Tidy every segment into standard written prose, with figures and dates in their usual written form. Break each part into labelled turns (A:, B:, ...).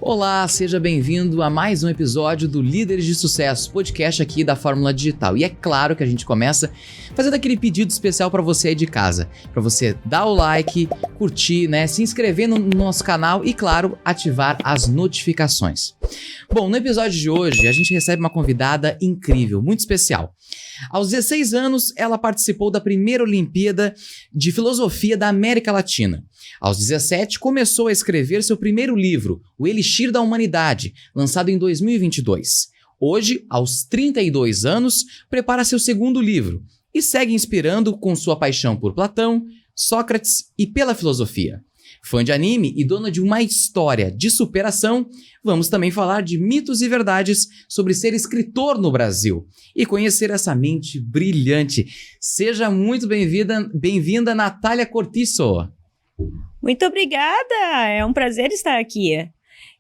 A: Olá, seja bem-vindo a mais um episódio do Líderes de Sucesso, podcast aqui da Fórmula Digital. E é claro que a gente começa fazendo aquele pedido especial para você aí de casa, para você dar o like, curtir, se inscrever no nosso canal e, claro, ativar as notificações. Bom, no episódio de hoje a gente recebe uma convidada incrível, muito especial. Aos 16 anos, ela participou da primeira Olimpíada de Filosofia da América Latina. Aos 17, começou a escrever seu primeiro livro, O Elixir da Humanidade, lançado em 2022. Hoje, aos 32 anos, prepara seu segundo livro e segue inspirando com sua paixão por Platão, Sócrates e pela filosofia. Fã de anime e dona de uma história de superação, vamos também falar de mitos e verdades sobre ser escritor no Brasil e conhecer essa mente brilhante. Seja muito bem-vinda, Natália Cortiço.
B: Muito obrigada, é um prazer estar aqui.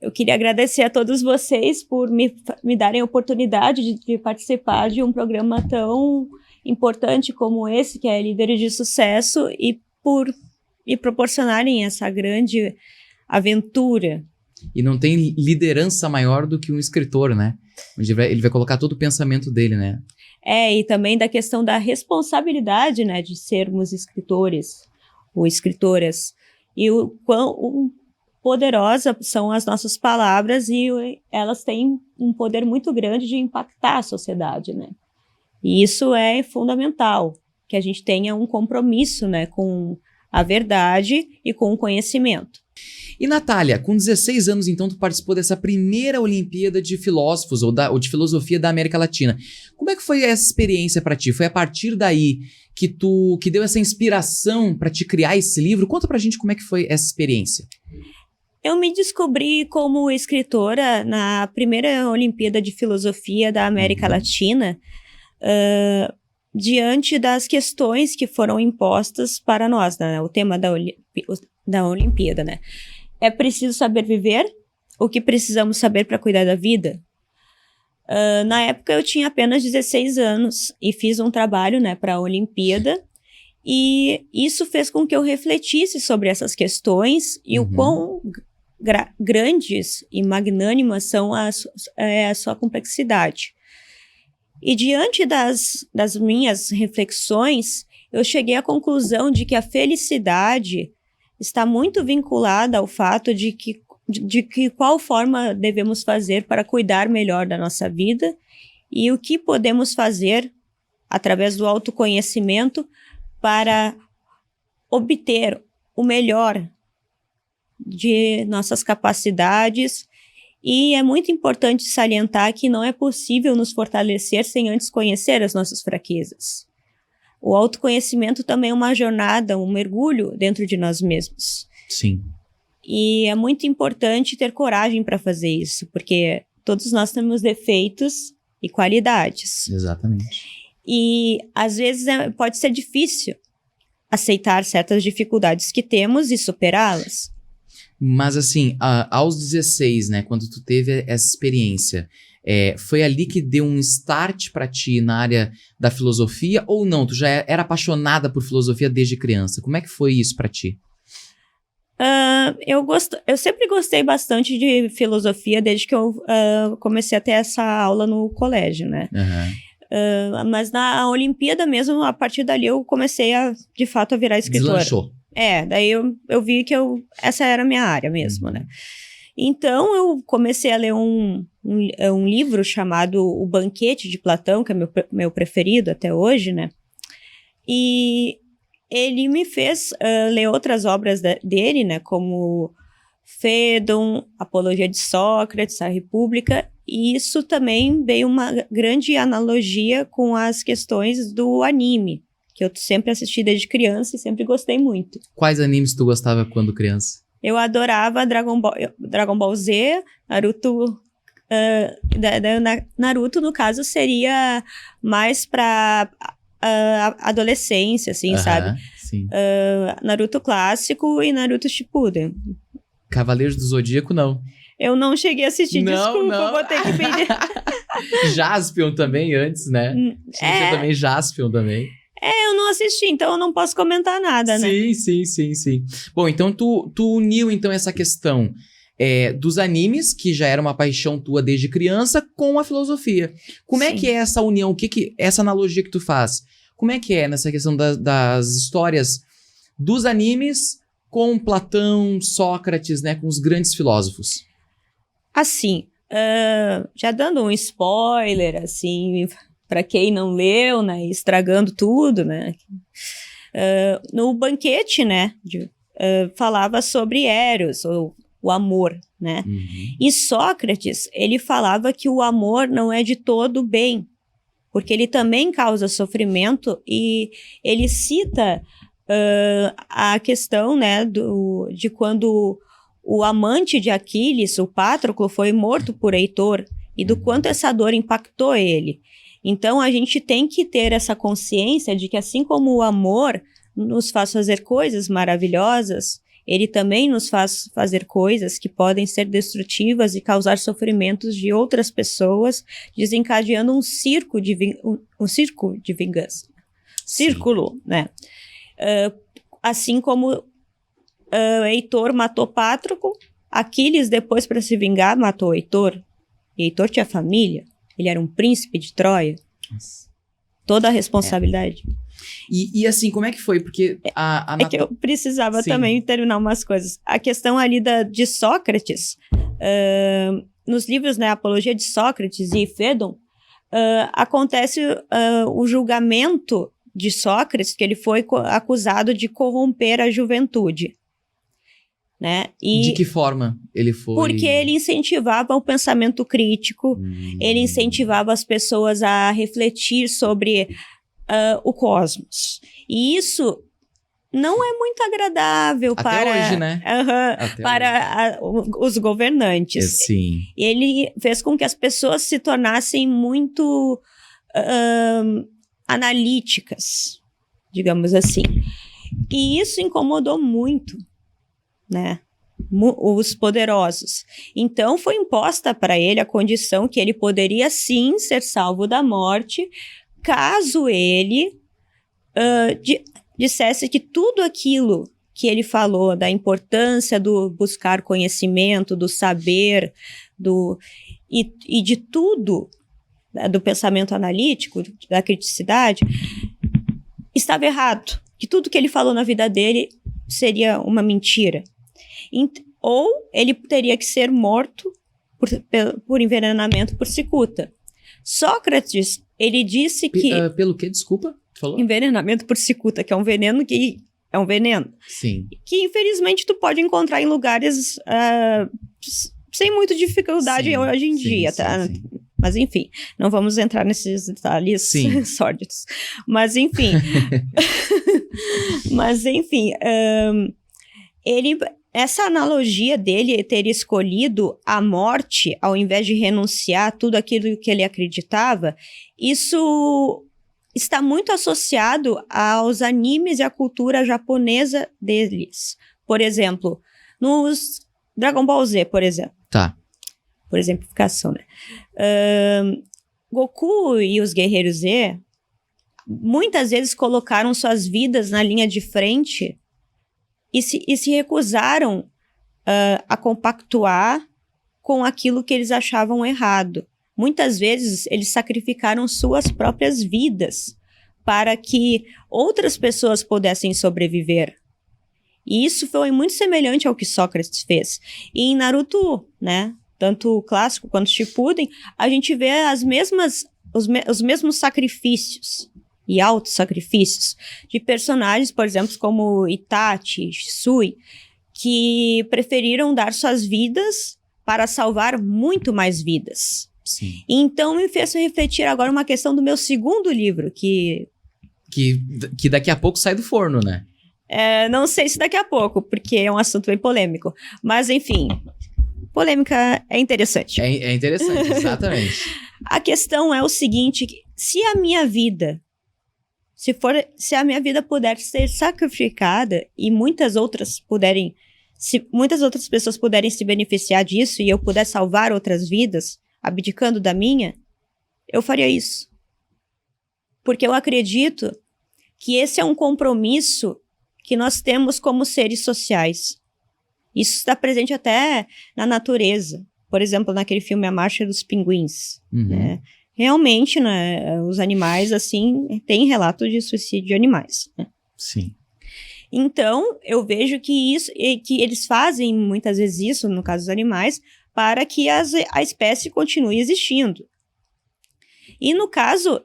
B: Eu queria agradecer a todos vocês por me darem a oportunidade de participar de um programa tão importante como esse, que é Líderes de Sucesso, e por me proporcionarem essa grande aventura.
A: E não tem liderança maior do que um escritor, né? Onde ele vai colocar todo o pensamento dele, né?
B: E também da questão da responsabilidade, de sermos escritores ou escritoras. E o quão poderosas são as nossas palavras e elas têm um poder muito grande de impactar a sociedade, E isso é fundamental, que a gente tenha um compromisso, com a verdade e com o conhecimento.
A: E Natália, com 16 anos então tu participou dessa primeira Olimpíada de Filósofos ou de Filosofia da América Latina. Como é que foi essa experiência para ti? Foi a partir daí que deu essa inspiração para te criar esse livro? Conta pra gente como é que foi essa experiência.
B: Eu me descobri como escritora na primeira Olimpíada de Filosofia da América Latina, diante das questões que foram impostas para nós, o tema da Olimpíada, É preciso saber viver? O que precisamos saber para cuidar da vida? Na época eu tinha apenas 16 anos e fiz um trabalho, para a Olimpíada, e isso fez com que eu refletisse sobre essas questões e o quão grandes e magnânimas são a sua complexidade. E diante das minhas reflexões, eu cheguei à conclusão de que a felicidade está muito vinculada ao fato de que qual forma devemos fazer para cuidar melhor da nossa vida e o que podemos fazer através do autoconhecimento para obter o melhor de nossas capacidades. E é muito importante salientar que não é possível nos fortalecer sem antes conhecer as nossas fraquezas. O autoconhecimento também é uma jornada, um mergulho dentro de nós mesmos.
A: Sim.
B: E é muito importante ter coragem para fazer isso, porque todos nós temos defeitos e qualidades.
A: Exatamente.
B: E às vezes pode ser difícil aceitar certas dificuldades que temos e superá-las.
A: Mas assim, aos 16, quando tu teve essa experiência, foi ali que deu um start pra ti na área da filosofia ou não? Tu já era apaixonada por filosofia desde criança? Como é que foi isso pra ti?
B: Eu sempre gostei bastante de filosofia desde que eu comecei a ter essa aula no colégio, mas na Olimpíada mesmo, a partir dali eu comecei de fato a virar escritora.
A: Deslanchou.
B: Daí eu vi que essa era a minha área mesmo, Então, eu comecei a ler um livro chamado O Banquete de Platão, que é meu preferido até hoje, E ele me fez ler outras obras dele, como Fédon, Apologia de Sócrates, A República, e isso também veio uma grande analogia com as questões do anime, que eu sempre assisti desde criança e sempre gostei muito.
A: Quais animes tu gostava quando criança?
B: Eu adorava Dragon Ball Z, Naruto. Naruto, no caso, seria mais para adolescência, assim, sabe?
A: Sim.
B: Naruto clássico e Naruto Shippuden.
A: Cavaleiros do Zodíaco, não.
B: Eu não cheguei a assistir, desculpa,
A: não.
B: vou ter que pedir.
A: Jaspion também antes, Tinha também Jaspion também.
B: Eu não assisti, então eu não posso comentar nada,
A: Sim. Bom, então tu uniu então essa questão dos animes, que já era uma paixão tua desde criança, com a filosofia. Como é
B: Sim.
A: que é essa união? Essa analogia que tu faz? Como é que é nessa questão das histórias dos animes com Platão, Sócrates, né? Com os grandes filósofos?
B: Assim, já dando um spoiler, assim, para quem não leu, né, estragando tudo, né, no banquete, né, falava sobre Eros, ou o amor, né, e Sócrates, ele falava que o amor não é de todo bem, porque ele também causa sofrimento, e ele cita a questão, né, de quando o amante de Aquiles, o Patroclo, foi morto por Heitor, e do quanto essa dor impactou ele. Então, a gente tem que ter essa consciência de que, assim como o amor nos faz fazer coisas maravilhosas, ele também nos faz fazer coisas que podem ser destrutivas e causar sofrimentos de outras pessoas, desencadeando um círculo de vingança. Círculo, né? Assim como Heitor matou Patroclo, Aquiles, depois, para se vingar, matou Heitor. E Heitor tinha família, ele era um príncipe de Troia.
A: Nossa.
B: Toda a responsabilidade.
A: E assim, como é que foi? Porque
B: É que eu precisava também terminar umas coisas. A questão ali de Sócrates, nos livros, né, Apologia de Sócrates e Fédon, acontece o julgamento de Sócrates, que ele foi acusado de corromper a juventude. Né? E
A: de que forma ele foi?
B: Porque ele incentivava o pensamento crítico, ele incentivava as pessoas a refletir sobre o cosmos. E isso não é muito agradável
A: até hoje, né?
B: Para os governantes.
A: Sim.
B: Ele fez com que as pessoas se tornassem muito analíticas, digamos assim. E isso incomodou muito, né, os poderosos. Então foi imposta para ele a condição que ele poderia sim ser salvo da morte, caso ele dissesse que tudo aquilo que ele falou da importância do buscar conhecimento, do saber, e de tudo, do pensamento analítico, da criticidade, estava errado, que tudo que ele falou na vida dele seria uma mentira. Ou ele teria que ser morto por envenenamento por cicuta. Sócrates, ele disse que...
A: pelo que? Desculpa, falou?
B: Envenenamento por cicuta, que é um veneno que... É um veneno.
A: Sim.
B: Que, infelizmente, tu pode encontrar em lugares sem muita dificuldade hoje em dia, tá? Sim. Mas, enfim, não vamos entrar nesses detalhes sórdidos. Mas, enfim... Essa analogia dele ter escolhido a morte ao invés de renunciar a tudo aquilo que ele acreditava, isso está muito associado aos animes e à cultura japonesa deles. Por exemplo, nos Dragon Ball Z, por exemplo.
A: Tá.
B: Por exemplificação, né? Goku e os Guerreiros Z muitas vezes colocaram suas vidas na linha de frente e se recusaram a compactuar com aquilo que eles achavam errado. Muitas vezes, eles sacrificaram suas próprias vidas para que outras pessoas pudessem sobreviver. E isso foi muito semelhante ao que Sócrates fez. E em Naruto, né, tanto o clássico quanto o Shippuden, a gente vê os mesmos sacrifícios e auto-sacrifícios de personagens, por exemplo, como Itachi, Shisui, que preferiram dar suas vidas para salvar muito mais vidas.
A: Sim.
B: Então, me fez refletir agora uma questão do meu segundo livro, que
A: daqui a pouco sai do forno, né?
B: Não sei se daqui a pouco, porque é um assunto bem polêmico. Mas, enfim, polêmica é interessante.
A: É interessante, exatamente. A
B: questão é o seguinte, se a minha vida puder ser sacrificada e muitas outras pessoas puderem se beneficiar disso e eu puder salvar outras vidas, abdicando da minha, eu faria isso. Porque eu acredito que esse é um compromisso que nós temos como seres sociais. Isso está presente até na natureza. Por exemplo, naquele filme A Marcha dos Pinguins, né? Realmente, né, os animais, assim, tem relato de suicídio de animais, né?
A: Sim.
B: Então, eu vejo que eles fazem muitas vezes isso, no caso dos animais, para que a espécie continue existindo. E no caso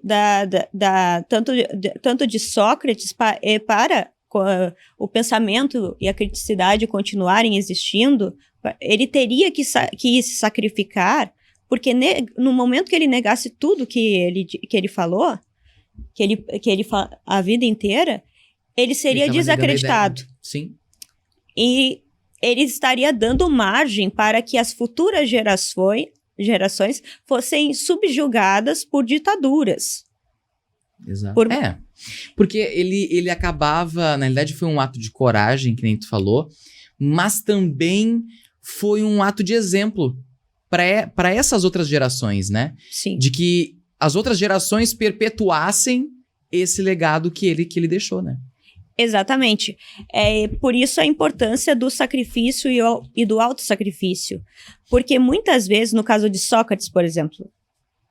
B: tanto de Sócrates para o pensamento e a criticidade continuarem existindo, ele teria que se sacrificar, porque no momento que ele negasse tudo que ele falou, a vida inteira, ele seria desacreditado.
A: Sim.
B: E ele estaria dando margem para que as futuras gerações fossem subjugadas por ditaduras.
A: Exato. Porque ele acabava, na realidade foi um ato de coragem, que nem tu falou, mas também foi um ato de exemplo para essas outras gerações, né?
B: Sim.
A: De que as outras gerações perpetuassem esse legado que ele deixou, né?
B: Exatamente. Por isso a importância do sacrifício e do autossacrifício. Porque muitas vezes, no caso de Sócrates, por exemplo,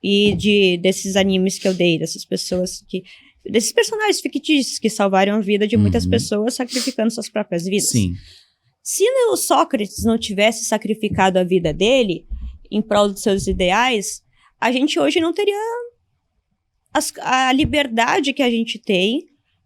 B: e desses animes que eu dei, desses personagens fictícios que salvaram a vida de muitas pessoas sacrificando suas próprias vidas.
A: Sim.
B: Se o Sócrates não tivesse sacrificado a vida dele em prol dos seus ideais, a gente hoje não teria a liberdade que a gente tem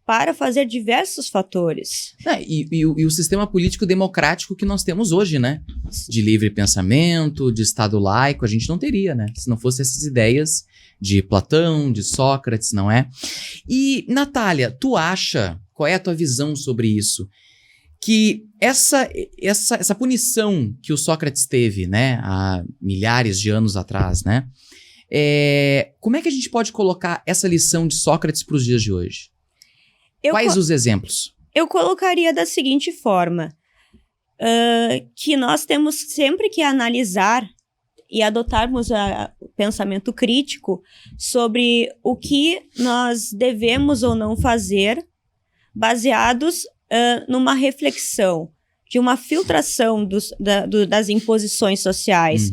B: para fazer diversos fatores.
A: E o sistema político democrático que nós temos hoje, né? De livre pensamento, de Estado laico, a gente não teria, né? Se não fossem essas ideias de Platão, de Sócrates, não é? E, Natália, tu acha, qual é a tua visão sobre isso? Que essa punição que o Sócrates teve, né? Há milhares de anos atrás, né? Como é que a gente pode colocar essa lição de Sócrates para os dias de hoje? Quais os exemplos?
B: Eu colocaria da seguinte forma, que nós temos sempre que analisar e adotarmos o pensamento crítico sobre o que nós devemos ou não fazer, baseados numa reflexão, de uma filtração das imposições sociais,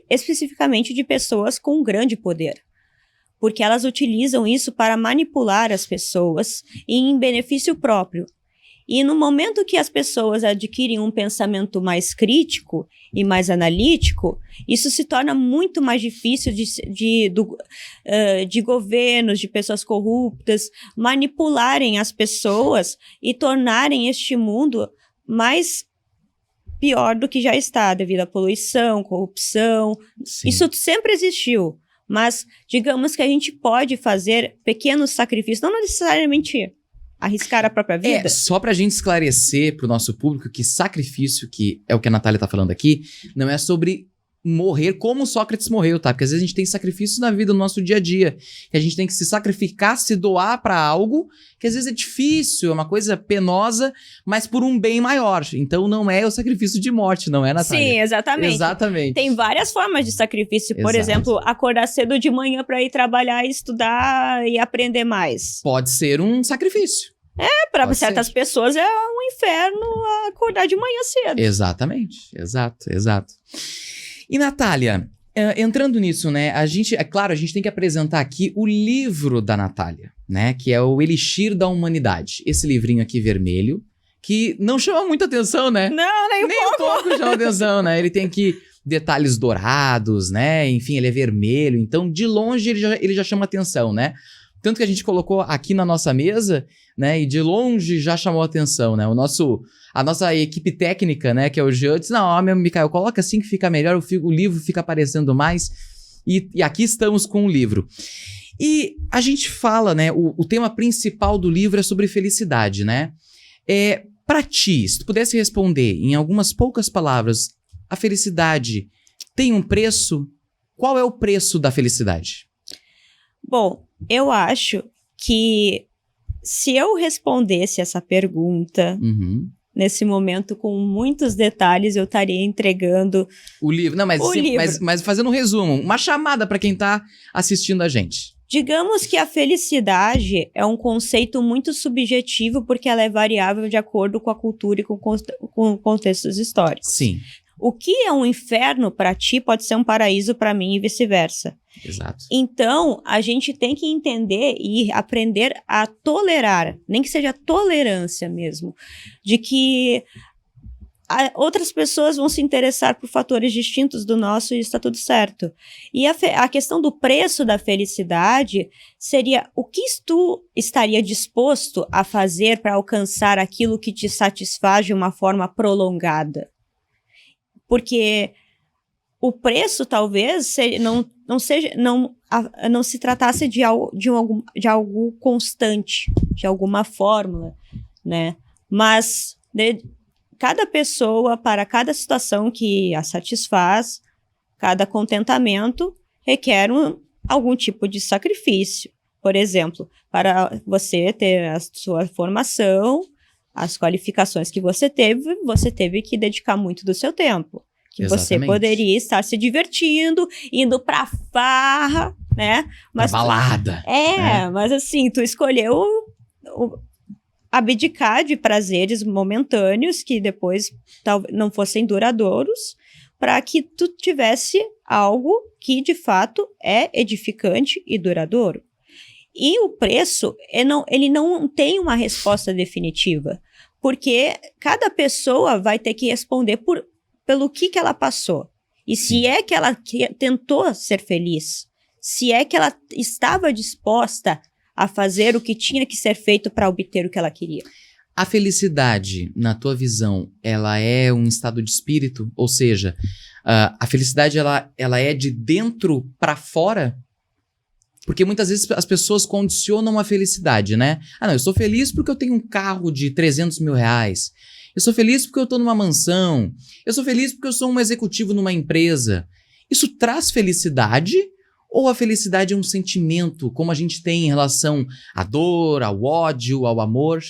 B: especificamente de pessoas com grande poder. Porque elas utilizam isso para manipular as pessoas em benefício próprio. E no momento que as pessoas adquirem um pensamento mais crítico e mais analítico, isso se torna muito mais difícil de governos, de pessoas corruptas, manipularem as pessoas e tornarem este mundo mais pior do que já está, devido à poluição, corrupção. Sim. Isso sempre existiu. Mas digamos que a gente pode fazer pequenos sacrifícios, não necessariamente arriscar a própria vida.
A: Só pra gente esclarecer pro nosso público que sacrifício, que é o que a Natália tá falando aqui, não é sobre morrer como Sócrates morreu, tá? Porque às vezes a gente tem sacrifícios na vida, no nosso dia a dia, que a gente tem que se sacrificar, se doar pra algo, que às vezes é difícil, é uma coisa penosa, mas por um bem maior. Então não é o sacrifício de morte, não é, Natália?
B: Sim, exatamente.
A: Exatamente.
B: Tem várias formas de sacrifício. Por exemplo, acordar cedo de manhã pra ir trabalhar, estudar e aprender mais.
A: Pode ser um sacrifício.
B: Para certas pessoas é um inferno acordar de manhã cedo.
A: Exatamente, exato. E, Natália, entrando nisso, né, a gente tem que apresentar aqui o livro da Natália, né, que é o Elixir da Humanidade. Esse livrinho aqui vermelho, que não chama muita atenção, né?
B: Não, nem um pouco
A: chama atenção, né? Ele tem aqui detalhes dourados, né, enfim, ele é vermelho, então de longe ele já chama atenção, né? Tanto que a gente colocou aqui na nossa mesa, né, e de longe já chamou atenção, né? A nossa equipe técnica, né, que é o Jean, disse, não, Micael, coloca assim que fica melhor, o livro fica aparecendo mais, e aqui estamos com o livro. E a gente fala, né, o tema principal do livro é sobre felicidade, né? Pra ti, se tu pudesse responder em algumas poucas palavras, a felicidade tem um preço? Qual é o preço da felicidade?
B: Bom, eu acho que se eu respondesse essa pergunta nesse momento com muitos detalhes, eu estaria entregando
A: o livro. Não, mas fazendo um resumo, uma chamada para quem tá assistindo a gente.
B: Digamos que a felicidade é um conceito muito subjetivo porque ela é variável de acordo com a cultura e com contextos históricos.
A: Sim.
B: O que é um inferno para ti pode ser um paraíso para mim e vice-versa.
A: Exato.
B: Então, a gente tem que entender e aprender a tolerar, nem que seja tolerância mesmo, de que outras pessoas vão se interessar por fatores distintos do nosso e está tudo certo. E a questão do preço da felicidade seria o que tu estaria disposto a fazer para alcançar aquilo que te satisfaz de uma forma prolongada. Porque o preço talvez não se tratasse de algo constante, de alguma fórmula, né? Mas cada pessoa, para cada situação que a satisfaz, cada contentamento requer algum tipo de sacrifício. Por exemplo, para você ter a sua formação, as qualificações que você teve que dedicar muito do seu tempo. Que
A: Exatamente.
B: Você poderia estar se divertindo, indo pra farra, né?
A: Mas, balada.
B: Mas assim, tu escolheu abdicar de prazeres momentâneos que depois não fossem duradouros, para que tu tivesse algo que de fato é edificante e duradouro. E o preço, ele não tem uma resposta definitiva, porque cada pessoa vai ter que responder pelo que ela passou. E se é que ela tentou ser feliz, se é que ela estava disposta a fazer o que tinha que ser feito para obter o que ela queria.
A: A felicidade, na tua visão, ela é um estado de espírito? Ou seja, a felicidade, ela é de dentro para fora? Porque muitas vezes as pessoas condicionam a felicidade, né? Não, eu sou feliz porque eu tenho um carro de 300 mil reais. Eu sou feliz porque eu tô numa mansão. Eu sou feliz porque eu sou um executivo numa empresa. Isso traz felicidade? Ou a felicidade é um sentimento, como a gente tem em relação à dor, ao ódio, ao amor?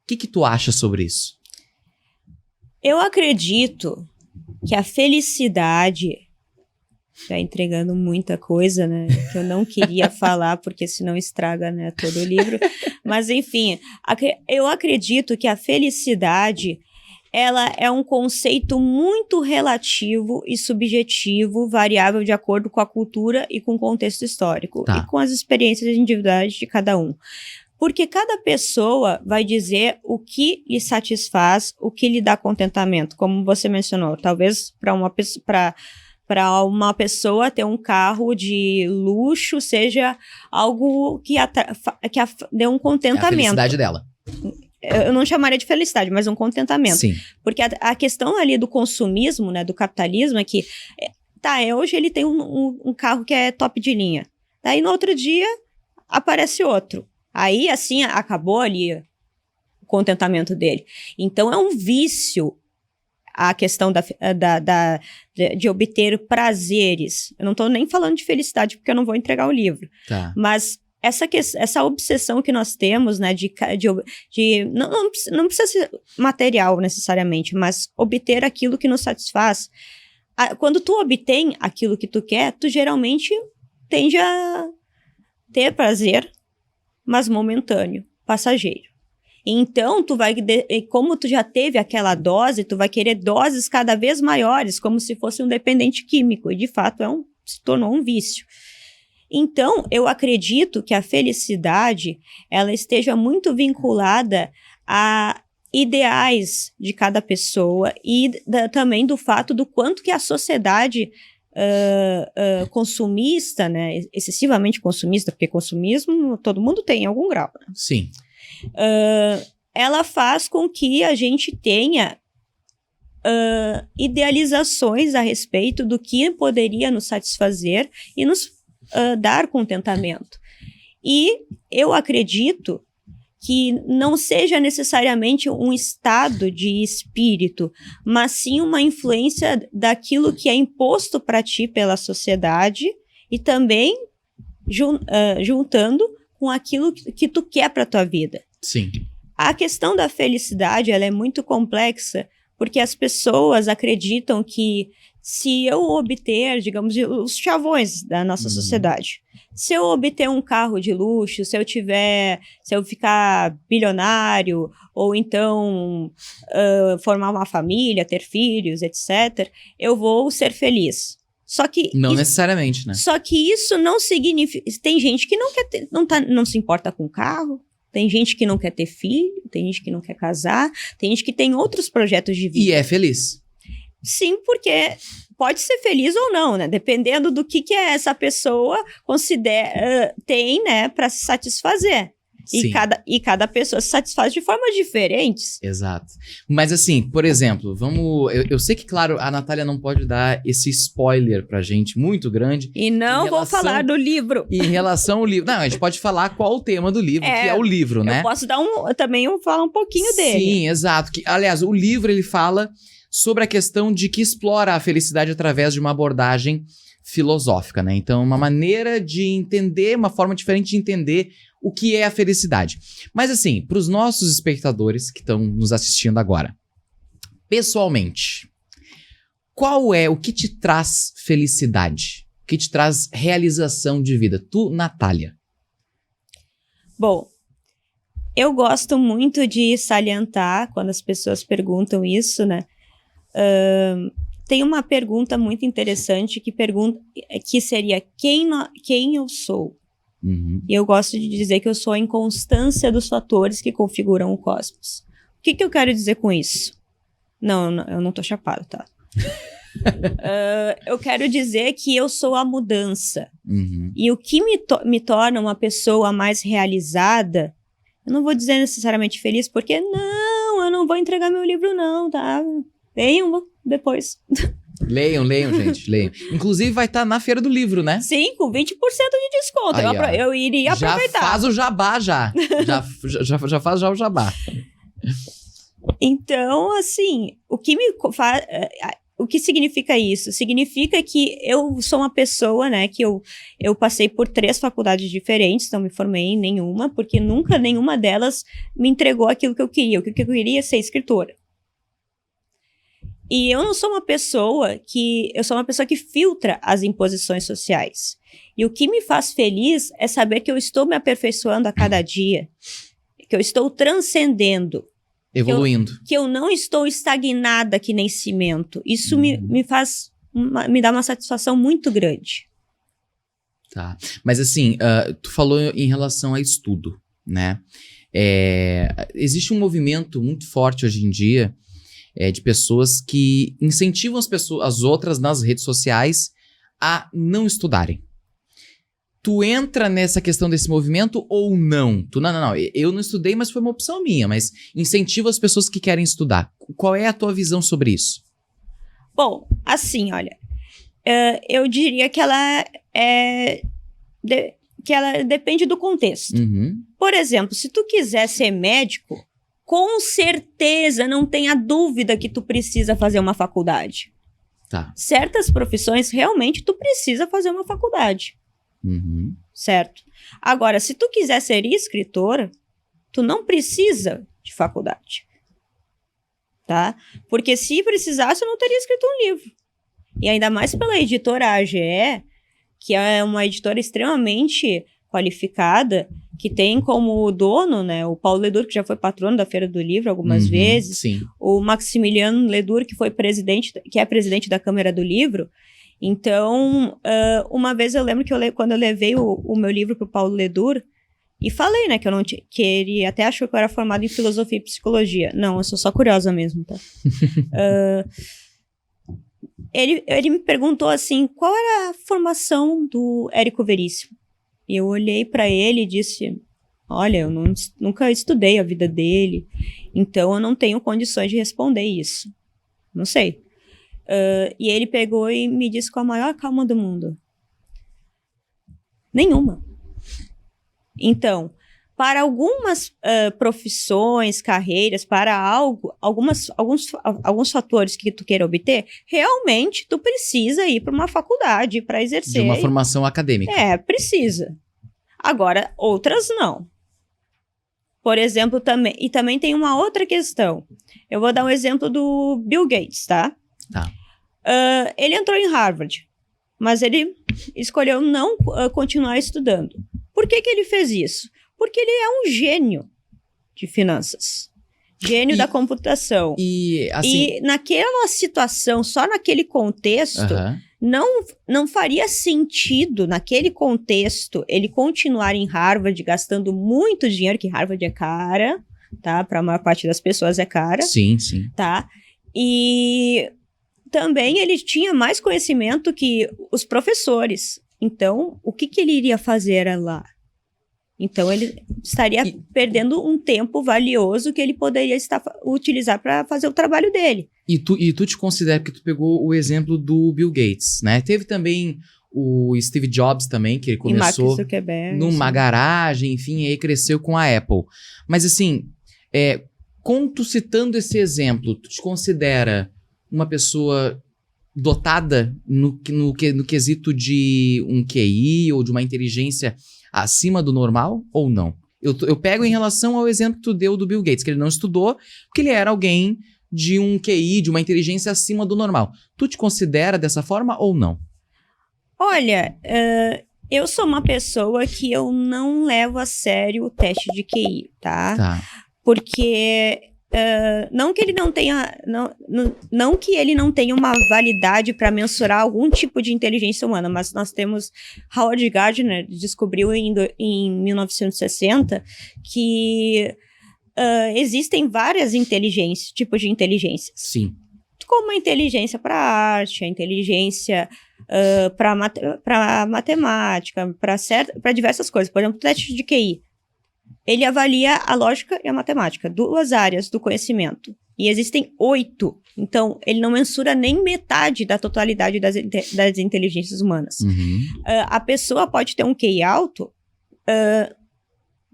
A: O que tu acha sobre isso?
B: Eu acredito que a felicidade... Tá entregando muita coisa, né? Que eu não queria falar, porque senão estraga, né, todo o livro. Mas, enfim, eu acredito que a felicidade, ela é um conceito muito relativo e subjetivo, variável de acordo com a cultura e com o contexto histórico.
A: Tá.
B: E com as experiências individuais de cada um. Porque cada pessoa vai dizer o que lhe satisfaz, o que lhe dá contentamento, como você mencionou. Talvez para uma pessoa ter um carro de luxo seja algo que dê um contentamento.
A: É a felicidade dela.
B: Eu não chamaria de felicidade, mas um contentamento.
A: Sim.
B: Porque a questão ali do consumismo, né, do capitalismo é que, hoje ele tem um carro que é top de linha. Daí no outro dia aparece outro. Aí assim acabou ali o contentamento dele. Então é um vício a questão de obter prazeres. Eu não estou nem falando de felicidade, porque eu não vou entregar o livro.
A: Tá.
B: Mas essa obsessão que nós temos, né, não precisa ser material necessariamente, mas obter aquilo que nos satisfaz. Quando tu obtém aquilo que tu quer, tu geralmente tende a ter prazer, mas momentâneo, passageiro. Então, como tu já teve aquela dose, tu vai querer doses cada vez maiores, como se fosse um dependente químico, e de fato se tornou um vício. Então, eu acredito que a felicidade, ela esteja muito vinculada a ideais de cada pessoa e também do fato do quanto que a sociedade consumista, né, excessivamente consumista, porque consumismo todo mundo tem em algum grau, né?
A: Sim.
B: Ela faz com que a gente tenha idealizações a respeito do que poderia nos satisfazer e nos dar contentamento. E eu acredito que não seja necessariamente um estado de espírito, mas sim uma influência daquilo que é imposto para ti pela sociedade e também juntando com aquilo que tu quer para tua vida.
A: Sim.
B: A questão da felicidade, ela é muito complexa, porque as pessoas acreditam que Se eu obter, digamos, os chavões da nossa sociedade, se eu obter um carro de luxo, se eu ficar bilionário, ou então formar uma família, ter filhos, etc., eu vou ser feliz. Só que
A: Não necessariamente, né?
B: Só que isso não significa... Tem gente que não quer ter, não se importa com carro, tem gente que não quer ter filho, tem gente que não quer casar, tem gente que tem outros projetos de vida.
A: E é feliz.
B: Sim, porque pode ser feliz ou não, né? Dependendo do que essa pessoa tem, né, para se satisfazer.
A: Sim.
B: E cada pessoa se satisfaz de formas diferentes.
A: Exato. Mas assim, por exemplo, eu sei que, claro, a Natália não pode dar esse spoiler pra gente muito grande.
B: E não vou falar do livro.
A: Em relação ao livro. Não, a gente pode falar qual o tema do livro, que é o livro, né?
B: Eu posso dar falar um pouquinho dele.
A: Sim, exato. Aliás, o livro, ele fala sobre a questão de que explora a felicidade através de uma abordagem filosófica, né? Então, uma maneira de entender, uma forma diferente de entender o que é a felicidade. Mas assim, para os nossos espectadores que estão nos assistindo agora, pessoalmente, o que te traz felicidade? O que te traz realização de vida? Tu, Natália.
B: Bom, eu gosto muito de salientar, quando as pessoas perguntam isso, né? Tem uma pergunta muito interessante que seria quem eu sou?
A: Uhum.
B: E eu gosto de dizer que eu sou a inconstância dos fatores que configuram o cosmos. O que eu quero dizer com isso? Não, eu não tô chapado, tá? Eu quero dizer que eu sou a mudança.
A: Uhum.
B: E o que me torna uma pessoa mais realizada, eu não vou dizer necessariamente feliz, porque eu não vou entregar meu livro não, tá? Leiam depois.
A: Leiam, gente, leiam. Inclusive vai estar na Feira do Livro, né?
B: Sim, com 20% de desconto.
A: Aí,
B: eu iria aproveitar.
A: Já faz o jabá, já faz o jabá.
B: Então, assim, o que significa isso? Significa que eu sou uma pessoa, né, que eu passei por 3 faculdades diferentes, não me formei em nenhuma, porque nunca nenhuma delas me entregou aquilo que eu queria. O que eu queria é ser escritora. E eu sou uma pessoa que filtra as imposições sociais. E o que me faz feliz é saber que eu estou me aperfeiçoando a cada dia, que eu estou transcendendo.
A: Evoluindo.
B: Que eu não estou estagnada que nem cimento. Isso me dá uma satisfação muito grande.
A: Tá. Mas assim, tu falou em relação a estudo, né? Existe um movimento muito forte hoje em dia de pessoas que incentivam as outras nas redes sociais a não estudarem. Tu entra nessa questão desse movimento ou não? Não, eu não estudei, mas foi uma opção minha, mas incentiva as pessoas que querem estudar. Qual é a tua visão sobre isso?
B: Bom, assim, olha, eu diria que ela depende do contexto.
A: Uhum.
B: Por exemplo, se tu quiser ser médico, com certeza, não tenha dúvida que tu precisa fazer uma faculdade.
A: Tá.
B: Certas profissões, realmente, tu precisa fazer uma faculdade.
A: Uhum.
B: Certo? Agora, se tu quiser ser escritora, tu não precisa de faculdade. Tá? Porque se precisasse, eu não teria escrito um livro. E ainda mais pela editora AGE, que é uma editora extremamente qualificada, que tem como dono, né, o Paulo Ledur, que já foi patrono da Feira do Livro algumas vezes,
A: sim.
B: O Maximiliano Ledur, que é presidente da Câmara do Livro. Então, uma vez eu lembro que quando eu levei o meu livro para o Paulo Ledur, e falei, né, que ele até achou que eu era formado em filosofia e psicologia. Não, eu sou só curiosa mesmo, tá? Ele me perguntou assim, qual era a formação do Érico Veríssimo? E eu olhei para ele e disse, olha, eu nunca estudei a vida dele, então eu não tenho condições de responder isso. Não sei. E ele pegou e me disse com a maior calma do mundo. Nenhuma. Então, para algumas profissões, carreiras, para alguns fatores que tu queira obter, realmente tu precisa ir para uma faculdade para exercer.
A: De uma formação acadêmica.
B: Precisa. Agora, outras não. Por exemplo, também tem uma outra questão. Eu vou dar um exemplo do Bill Gates, tá?
A: Tá.
B: Ele entrou em Harvard, mas ele escolheu não continuar estudando. Por que ele fez isso? Porque ele é um gênio de finanças. Gênio da computação.
A: E
B: naquela situação, só naquele contexto, não faria sentido, naquele contexto, ele continuar em Harvard gastando muito dinheiro, que Harvard é cara, tá? Para a maior parte das pessoas é cara.
A: Sim, sim.
B: Tá? E também ele tinha mais conhecimento que os professores. Então, o que ele iria fazer lá? Então, ele estaria perdendo um tempo valioso que ele poderia utilizar para fazer o trabalho dele.
A: E tu te considera, porque tu pegou o exemplo do Bill Gates, né? Teve também o Steve Jobs também, que ele começou numa garagem, enfim, e aí cresceu com a Apple. Mas assim, tu citando esse exemplo, tu te considera uma pessoa dotada no quesito de um QI ou de uma inteligência acima do normal ou não? Eu pego em relação ao exemplo que tu deu do Bill Gates, que ele não estudou porque ele era alguém de um QI, de uma inteligência acima do normal. Tu te considera dessa forma ou não?
B: Olha, eu sou uma pessoa que eu não levo a sério o teste de QI, tá? Porque não que ele não tenha, não que ele não tenha uma validade para mensurar algum tipo de inteligência humana, mas nós temos Howard Gardner descobriu em 1960 que existem várias tipos de inteligências.
A: Sim.
B: Como a inteligência para arte, a inteligência para matemática, para diversas coisas. Por exemplo, o teste de QI. Ele avalia a lógica e a matemática, 2 áreas do conhecimento. E existem 8. Então, ele não mensura nem metade da totalidade das inteligências humanas.
A: Uhum.
B: A pessoa pode ter um QI alto?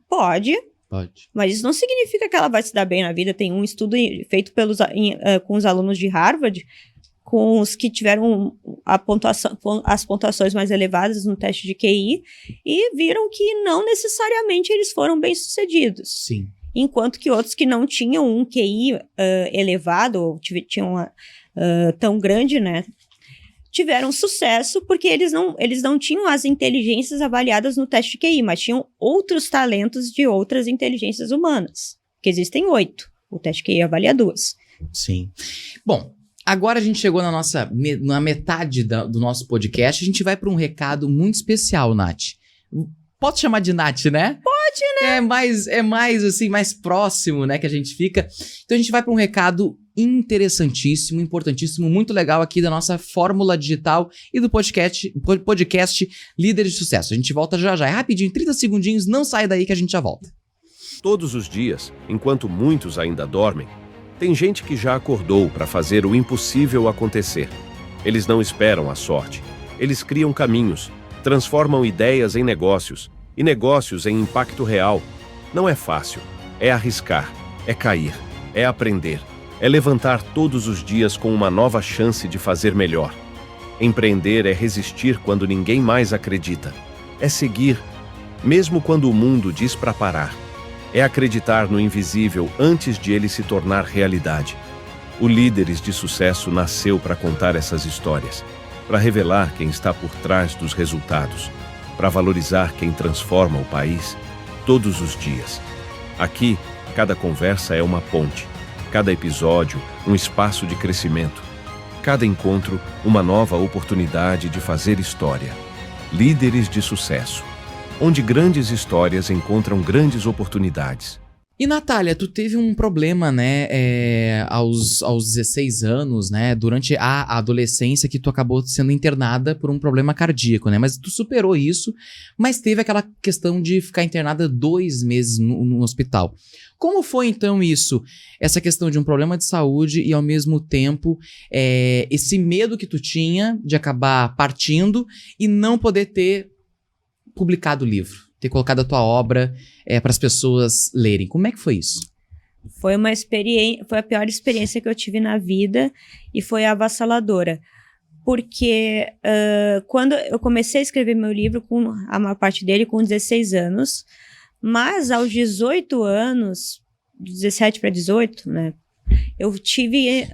B: Pode. Mas isso não significa que ela vai se dar bem na vida. Tem um estudo feito com os alunos de Harvard, com os que tiveram as pontuações mais elevadas no teste de QI, e viram que não necessariamente eles foram bem-sucedidos.
A: Sim.
B: Enquanto que outros que não tinham um QI elevado, ou tinham tão grande, né, tiveram sucesso porque eles não tinham as inteligências avaliadas no teste de QI, mas tinham outros talentos de outras inteligências humanas, que existem 8. O teste de QI avalia 2.
A: Sim. Bom, agora a gente chegou na metade do nosso podcast. A gente vai para um recado muito especial, Nath. Pode chamar de Nath, né?
B: Pode, né?
A: É mais assim, mais próximo, né, que a gente fica. Então a gente vai para um recado interessantíssimo, importantíssimo, muito legal aqui da nossa fórmula digital e do podcast Líderes de Sucesso. A gente volta já. É rapidinho, 30 segundinhos, não sai daí que a gente já volta.
C: Todos os dias, enquanto muitos ainda dormem, tem gente que já acordou para fazer o impossível acontecer. Eles não esperam a sorte. Eles criam caminhos, transformam ideias em negócios e negócios em impacto real. Não é fácil. É arriscar, é cair, é aprender, é levantar todos os dias com uma nova chance de fazer melhor. Empreender é resistir quando ninguém mais acredita. É seguir, mesmo quando o mundo diz para parar. É acreditar no invisível antes de ele se tornar realidade. O Líderes de Sucesso nasceu para contar essas histórias, para revelar quem está por trás dos resultados, para valorizar quem transforma o país todos os dias. Aqui, cada conversa é uma ponte, cada episódio, um espaço de crescimento, cada encontro, uma nova oportunidade de fazer história. Líderes de Sucesso, onde grandes histórias encontram grandes oportunidades.
A: E, Natália, tu teve um problema, né, aos 16 anos, né, durante a adolescência, que tu acabou sendo internada por um problema cardíaco, né, mas tu superou isso, mas teve aquela questão de ficar internada 2 meses no hospital. Como foi, então, isso? Essa questão de um problema de saúde e, ao mesmo tempo, esse medo que tu tinha de acabar partindo e não poder ter publicado o livro, ter colocado a tua obra para as pessoas lerem. Como é que foi isso?
B: Foi a pior experiência que eu tive na vida e foi avassaladora. Porque quando eu comecei a escrever meu livro, com a maior parte dele com 16 anos, mas aos 18 anos, 17 para 18, né, eu tive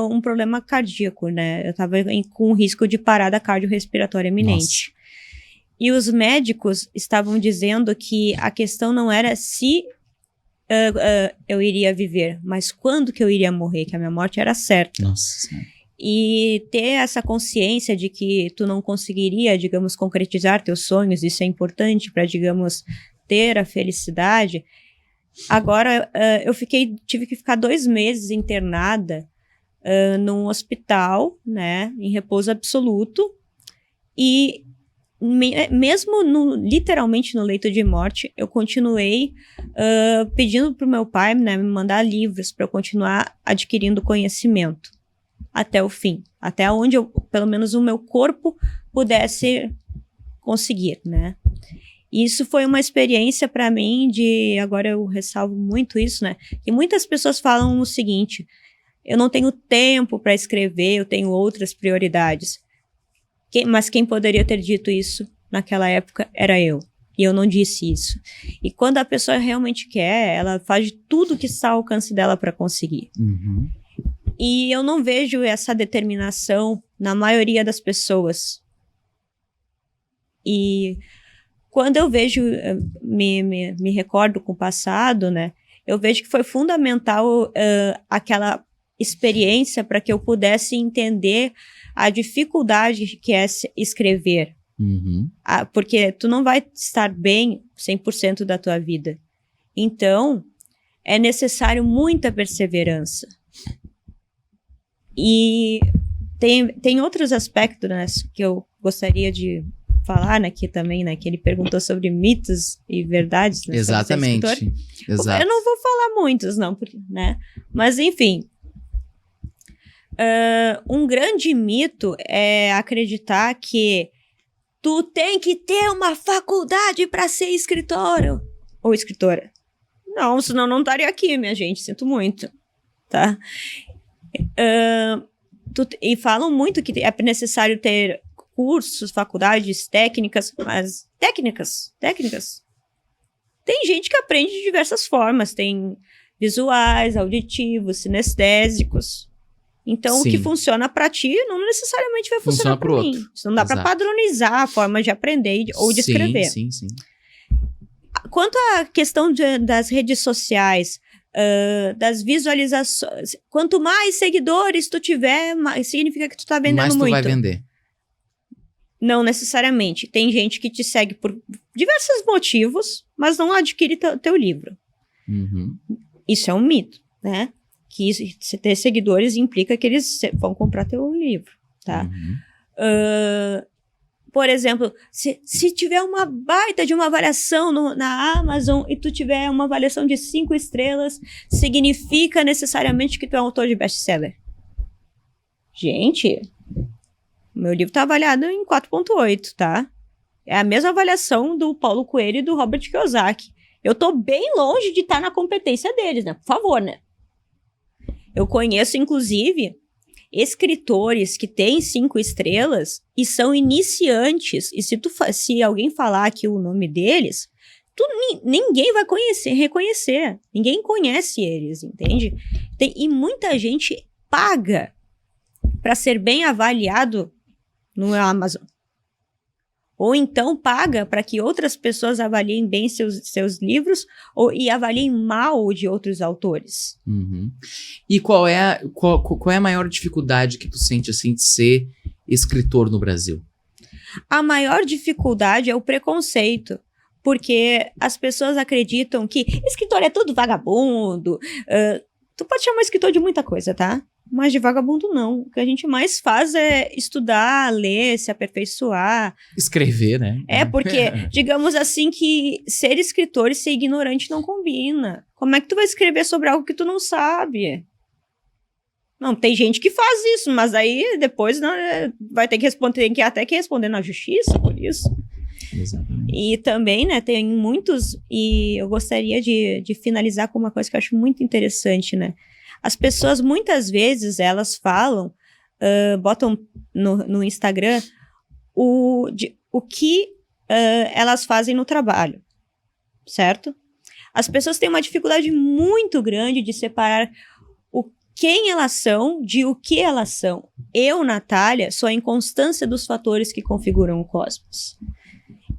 B: um problema cardíaco, né? Eu estava com risco de parada cardiorrespiratória iminente. Nossa. E os médicos estavam dizendo que a questão não era se eu iria viver, mas quando que eu iria morrer, que a minha morte era certa.
A: Nossa.
B: E ter essa consciência de que tu não conseguiria, digamos, concretizar teus sonhos, isso é importante para, digamos, ter a felicidade. Agora, eu tive que ficar 2 meses internada num hospital, né, em repouso absoluto, e mesmo literalmente no leito de morte, eu continuei pedindo para o meu pai, né, me mandar livros para eu continuar adquirindo conhecimento até o fim, até onde pelo menos o meu corpo pudesse conseguir, né. Isso foi uma experiência para mim agora eu ressalvo muito isso, né, que muitas pessoas falam o seguinte: eu não tenho tempo para escrever, eu tenho outras prioridades. Mas quem poderia ter dito isso naquela época era eu. E eu não disse isso. E quando a pessoa realmente quer, ela faz de tudo que está ao alcance dela para conseguir.
A: Uhum.
B: E eu não vejo essa determinação na maioria das pessoas. E quando eu vejo, me recordo com o passado, né? Eu vejo que foi fundamental aquela experiência para que eu pudesse entender a dificuldade que é escrever.
A: Uhum.
B: Porque tu não vai estar bem 100% da tua vida. Então, é necessário muita perseverança. E tem outros aspectos, né, que eu gostaria de falar aqui também, né, que ele perguntou sobre mitos e verdades. Né,
A: exatamente. Exato.
B: Eu não vou falar muitos, não, porque, né, mas enfim... um grande mito é acreditar que tu tem que ter uma faculdade para ser escritor ou escritora. Não, senão não estaria aqui, minha gente, sinto muito, tá? E falam muito que é necessário ter cursos, faculdades, técnicas, mas técnicas. Tem gente que aprende de diversas formas, tem visuais, auditivos, sinestésicos. Então,
A: Sim.
B: O que funciona para ti não necessariamente vai funcionar para mim. Isso não dá para padronizar a forma de aprender ou de escrever.
A: Sim.
B: Quanto à questão das redes sociais, das visualizações, quanto mais seguidores tu tiver, significa que tu tá vendendo muito.
A: Mais tu vai vender.
B: Não necessariamente. Tem gente que te segue por diversos motivos, mas não adquire teu livro.
A: Uhum.
B: Isso é um mito, né? Que se ter seguidores implica que eles vão comprar teu livro, tá?
A: Uhum.
B: Por exemplo, se tiver uma baita de uma avaliação na Amazon e tu tiver uma avaliação de 5 estrelas, significa necessariamente que tu é um autor de best-seller. Gente, meu livro tá avaliado em 4.8, tá? É a mesma avaliação do Paulo Coelho e do Robert Kiyosaki. Eu tô bem longe de estar na competência deles, né? Por favor, né? Eu conheço, inclusive, escritores que têm 5 estrelas e são iniciantes. E se alguém falar aqui o nome deles, ninguém vai reconhecer. Ninguém conhece eles, entende? E muita gente paga para ser bem avaliado no Amazon. Ou então paga para que outras pessoas avaliem bem seus livros e avaliem mal o de outros autores.
A: Uhum. E qual é a maior dificuldade que tu sente assim de ser escritor no Brasil?
B: A maior dificuldade é o preconceito. Porque as pessoas acreditam que escritor é tudo vagabundo. Tu pode chamar escritor de muita coisa, tá? Mas de vagabundo não. O que a gente mais faz é estudar, ler, se aperfeiçoar. Escrever, né? Porque, digamos assim, que ser escritor e ser ignorante não combina. Como é que tu vai escrever sobre algo que tu não sabe? Não, tem gente que faz isso, mas aí depois vai ter que responder, tem que até que responder na justiça por isso. Exatamente. E também, né, tem muitos, e eu gostaria de finalizar com uma coisa que eu acho muito interessante, né? As pessoas, muitas vezes, elas falam, botam no Instagram o que elas fazem no trabalho, certo? As pessoas têm uma dificuldade muito grande de separar quem elas são, de o que elas são. Eu, Natália, sou a inconstância dos fatores que configuram o cosmos.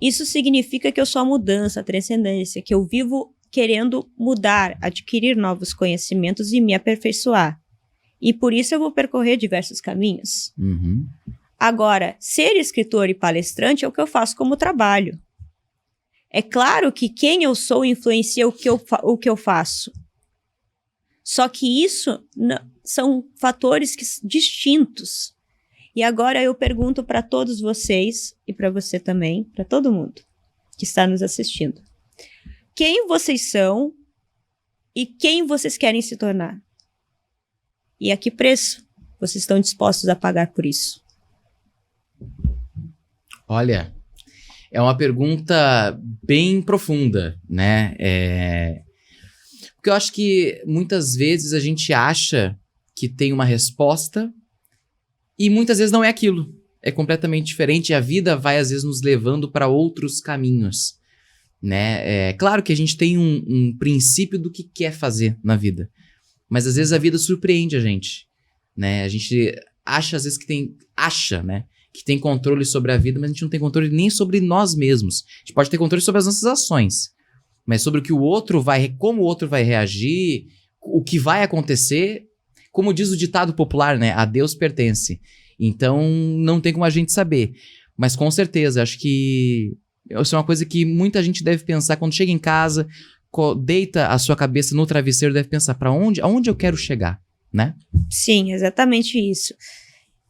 B: Isso significa que eu sou a mudança, a transcendência, que eu vivo querendo mudar, adquirir novos conhecimentos e me aperfeiçoar. E por isso eu vou percorrer diversos caminhos.
A: Uhum.
B: Agora, ser escritor e palestrante é o que eu faço como trabalho. É claro que quem eu sou influencia o que eu faço. Só que isso são fatores distintos. E agora eu pergunto para todos vocês, e para você também, para todo mundo que está nos assistindo. Quem vocês são e quem vocês querem se tornar? E a que preço vocês estão dispostos a pagar por isso?
A: Olha, é uma pergunta bem profunda, né? Porque eu acho que muitas vezes a gente acha que tem uma resposta e muitas vezes não é aquilo. É completamente diferente e a vida vai às vezes nos levando para outros caminhos, né? É claro que a gente tem um princípio do que quer fazer na vida, mas às vezes a vida surpreende a gente, né? A gente acha às vezes né? Que tem controle sobre a vida, mas a gente não tem controle nem sobre nós mesmos. A gente pode ter controle sobre as nossas ações, mas sobre o que o outro como o outro vai reagir, o que vai acontecer, como diz o ditado popular, né? A Deus pertence. Então, não tem como a gente saber. Mas com certeza, acho que isso é uma coisa que muita gente deve pensar quando chega em casa, deita a sua cabeça no travesseiro, deve pensar aonde eu quero chegar, né?
B: Sim, exatamente isso.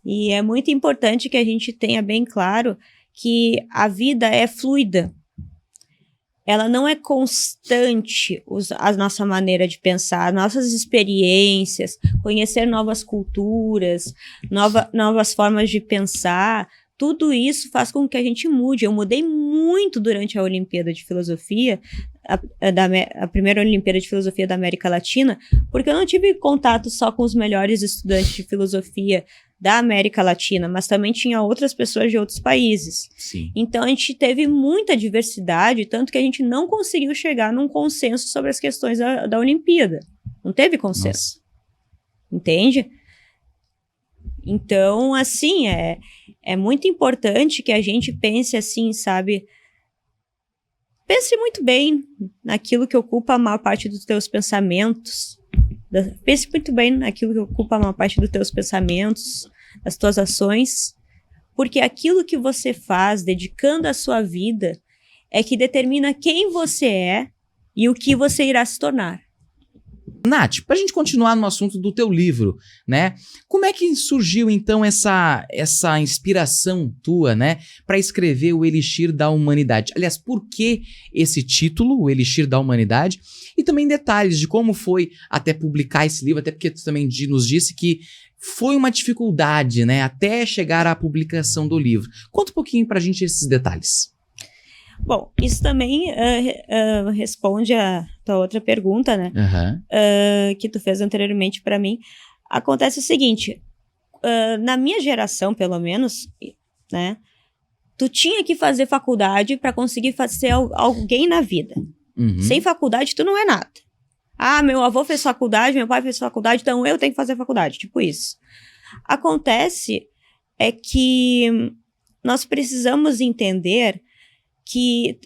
B: E é muito importante que a gente tenha bem claro que a vida é fluida. Ela não é constante, a nossa maneira de pensar, nossas experiências, conhecer novas culturas, novas formas de pensar. Tudo isso faz com que a gente mude. Eu mudei muito durante a Olimpíada de Filosofia, a primeira Olimpíada de Filosofia da América Latina, porque eu não tive contato só com os melhores estudantes de filosofia da América Latina, mas também tinha outras pessoas de outros países.
A: Sim.
B: Então a gente teve muita diversidade, tanto que a gente não conseguiu chegar num consenso sobre as questões da Olimpíada. Não teve consenso. Nossa. Entende? Então, assim, é muito importante que a gente pense assim, sabe? Pense muito bem naquilo que ocupa a maior parte dos teus pensamentos. Pense muito bem naquilo que ocupa a maior parte dos teus pensamentos, das tuas ações, porque aquilo que você faz, dedicando a sua vida, é que determina quem você é e o que você irá se tornar.
A: Nath, pra gente continuar no assunto do teu livro, né? Como é que surgiu, então, essa inspiração tua, né? Pra escrever o Elixir da Humanidade? Aliás, por que esse título, o Elixir da Humanidade? E também detalhes de como foi até publicar esse livro, até porque tu também nos disse que foi uma dificuldade, né? Até chegar à publicação do livro. Conta um pouquinho pra gente esses detalhes.
B: Bom, isso também responde a tua outra pergunta, né? Que tu fez anteriormente para mim. Acontece o seguinte, na minha geração, pelo menos, né? Tu tinha que fazer faculdade para conseguir ser alguém na vida.
A: Uhum.
B: Sem faculdade, tu não é nada. Ah, meu avô fez faculdade, meu pai fez faculdade, então eu tenho que fazer faculdade. Tipo isso. Acontece é que nós precisamos entender que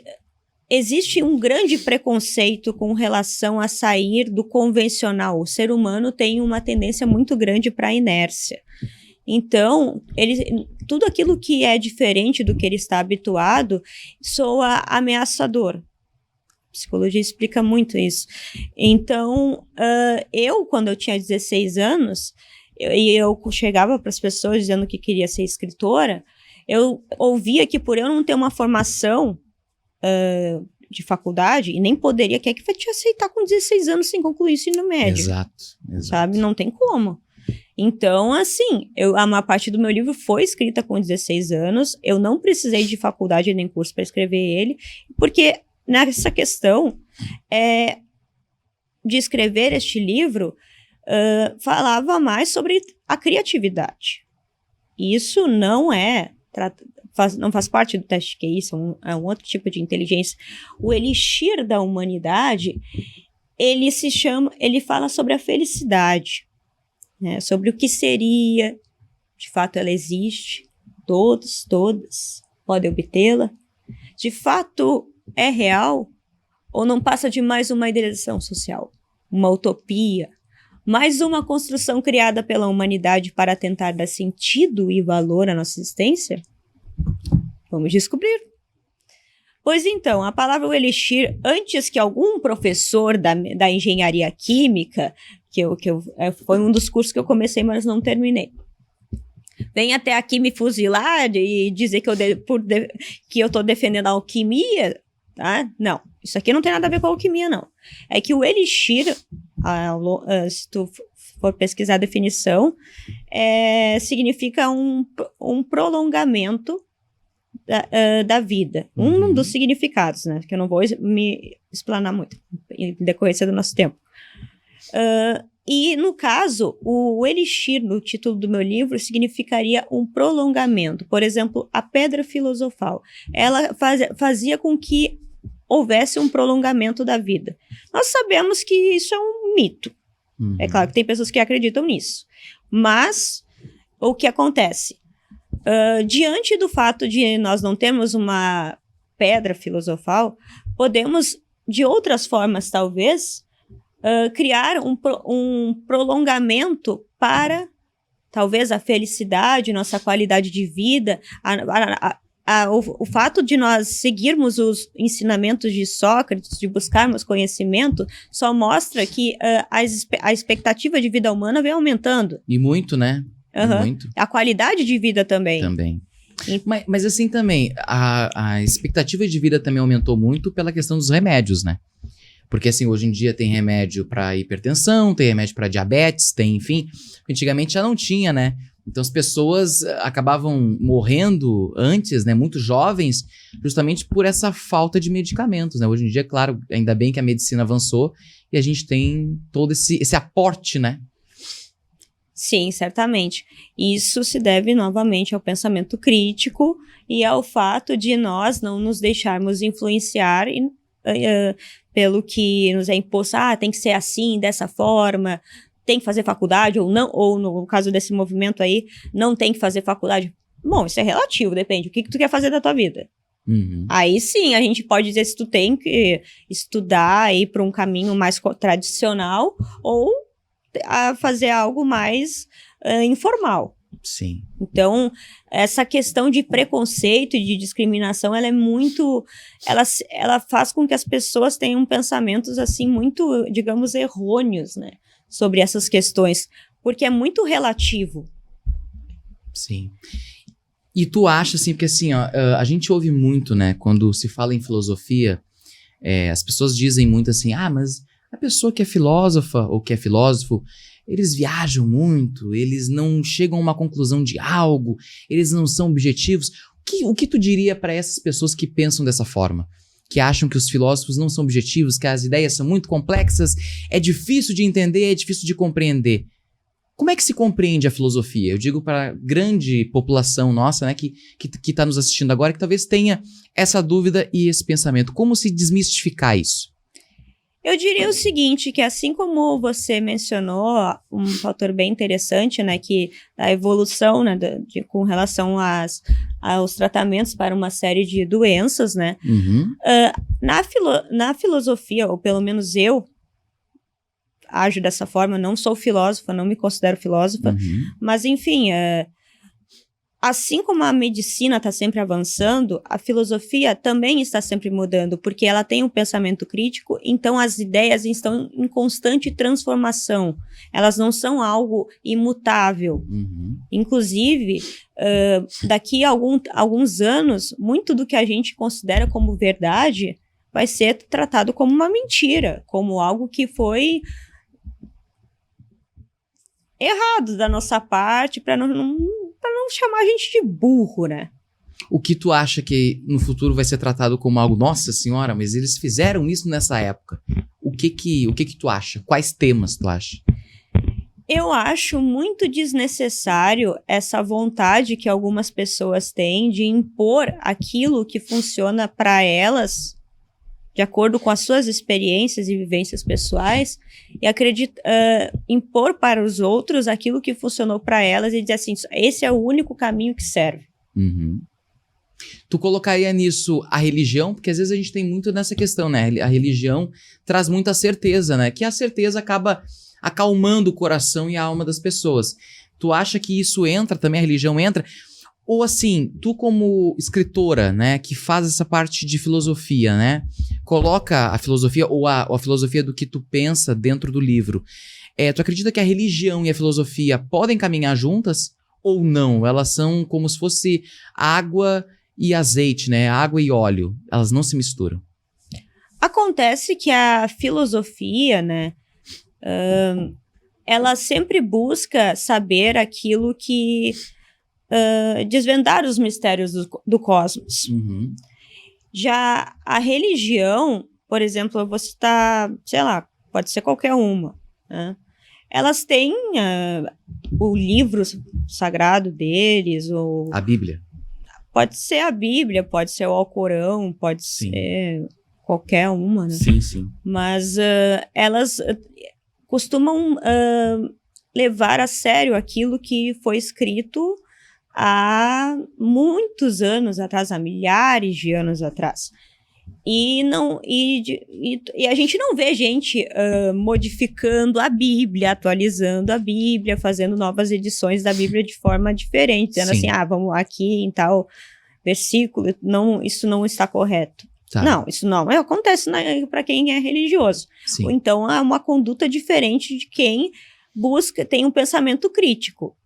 B: existe um grande preconceito com relação a sair do convencional. O ser humano tem uma tendência muito grande para a inércia. Então, tudo aquilo que é diferente do que ele está habituado soa ameaçador. A psicologia explica muito isso. Então, quando eu tinha 16 anos, eu chegava para as pessoas dizendo que queria ser escritora, eu ouvia que por eu não ter uma formação de faculdade, e nem poderia, quem é que vai te aceitar com 16 anos sem concluir o ensino médio?
A: Exato.
B: Sabe? Não tem como. Então, assim, a maior parte do meu livro foi escrita com 16 anos, eu não precisei de faculdade nem curso para escrever ele, porque nessa questão de escrever este livro, falava mais sobre a criatividade. Isso não não faz parte do teste QI, é um outro tipo de inteligência. O Elixir da Humanidade, ele fala sobre a felicidade. né, sobre o que seria, de fato ela existe, todos, todas podem obtê-la, de fato é real ou não passa de mais uma idealização social, uma utopia, mais uma construção criada pela humanidade para tentar dar sentido e valor à nossa existência? Vamos descobrir. Pois então, a palavra o elixir, antes que algum professor da engenharia química, foi um dos cursos que eu comecei, mas não terminei, vem até aqui me fuzilar e dizer que eu estou defendendo a alquimia, tá? Não, isso aqui não tem nada a ver com a alquimia, não. É que o elixir, se tu for pesquisar a definição, significa um prolongamento da vida. Um dos significados, né? Que eu não vou me explanar muito, em decorrência do nosso tempo. E, no caso, o elixir, no título do meu livro, significaria um prolongamento. Por exemplo, a pedra filosofal. Ela fazia com que houvesse um prolongamento da vida. Nós sabemos que isso é um mito. É claro que tem pessoas que acreditam nisso. Mas, o que acontece? Diante do fato de nós não termos uma pedra filosofal, podemos, de outras formas, talvez, criar um prolongamento para, talvez, a felicidade, nossa qualidade de vida, o fato de nós seguirmos os ensinamentos de Sócrates, de buscarmos conhecimento, só mostra que a expectativa de vida humana vem aumentando.
A: E muito, né? Muito.
B: A qualidade de vida também.
A: Mas assim também, a expectativa de vida também aumentou muito pela questão dos remédios, né? Porque assim, hoje em dia tem remédio para hipertensão, tem remédio para diabetes, tem, enfim. Antigamente já não tinha, né? Então as pessoas acabavam morrendo antes, né? Muito jovens, justamente por essa falta de medicamentos, né? Hoje em dia, claro, ainda bem que a medicina avançou e a gente tem todo esse aporte, né?
B: Sim, certamente. Isso se deve novamente ao pensamento crítico e ao fato de nós não nos deixarmos influenciar pelo que nos é imposto. Tem que ser assim, dessa forma, tem que fazer faculdade ou não, ou no caso desse movimento aí, não tem que fazer faculdade. Bom, isso é relativo, depende. O que tu quer fazer da tua vida? Aí sim, a gente pode dizer se tu tem que estudar, ir para um caminho mais tradicional ou a fazer algo mais informal.
A: Sim.
B: Então, essa questão de preconceito e de discriminação, ela é muito... Ela faz com que as pessoas tenham pensamentos, assim, muito, digamos, errôneos, né? Sobre essas questões. Porque é muito relativo.
A: Sim. E tu acha, assim, porque assim, ó, a gente ouve muito, né? Quando se fala em filosofia, as pessoas dizem muito assim, mas a pessoa que é filósofa ou que é filósofo, eles viajam muito, eles não chegam a uma conclusão de algo, eles não são objetivos. O que tu diria para essas pessoas que pensam dessa forma? Que acham que os filósofos não são objetivos, que as ideias são muito complexas, é difícil de entender, é difícil de compreender. Como é que se compreende a filosofia? Eu digo para a grande população nossa, né, que está nos assistindo agora, que talvez tenha essa dúvida e esse pensamento. Como se desmistificar isso?
B: Eu diria o seguinte, que assim como você mencionou, um fator bem interessante, né, que a evolução, né, com relação aos tratamentos para uma série de doenças, né, na filosofia, ou pelo menos eu ajo dessa forma, eu não sou filósofa, não me considero filósofa, mas enfim, assim como a medicina está sempre avançando, a filosofia também está sempre mudando, porque ela tem um pensamento crítico, então as ideias estão em constante transformação. Elas não são algo imutável. Inclusive, daqui a alguns anos, muito do que a gente considera como verdade vai ser tratado como uma mentira, como algo que foi errado da nossa parte, para não chamar a gente de burro, né?
A: O que tu acha que no futuro vai ser tratado como algo, nossa senhora, mas eles fizeram isso nessa época. O que tu acha? Quais temas tu acha?
B: Eu acho muito desnecessário essa vontade que algumas pessoas têm de impor aquilo que funciona para elas de acordo com as suas experiências e vivências pessoais, e impor para os outros aquilo que funcionou para elas e dizer assim, esse é o único caminho que serve.
A: Uhum. Tu colocaria nisso a religião? Porque às vezes a gente tem muito nessa questão, né? A religião traz muita certeza, né? Que a certeza acaba acalmando o coração e a alma das pessoas. Tu acha que isso entra também, a religião entra? Ou assim, tu como escritora, né, que faz essa parte de filosofia, né, coloca a filosofia ou a filosofia do que tu pensa dentro do livro. Tu acredita que a religião e a filosofia podem caminhar juntas ou não? Elas são como se fosse água e azeite, né, água e óleo. Elas não se misturam.
B: Acontece que a filosofia, né, ela sempre busca saber aquilo que... desvendar os mistérios do cosmos.
A: Uhum.
B: Já a religião, por exemplo, eu vou citar, sei lá, pode ser qualquer uma, né? Elas têm o livro sagrado deles, ou...
A: A Bíblia.
B: Pode ser a Bíblia, pode ser o Alcorão, pode ser qualquer uma, né?
A: Sim, sim.
B: Mas elas costumam levar a sério aquilo que foi escrito há muitos anos atrás, há milhares de anos atrás. E a gente não vê gente modificando a Bíblia, atualizando a Bíblia, fazendo novas edições da Bíblia de forma diferente, dizendo assim, vamos aqui em tal versículo, não, isso não está correto. Tá. Não, isso não acontece para quem é religioso. Sim. Ou então é uma conduta diferente de quem tem um pensamento crítico.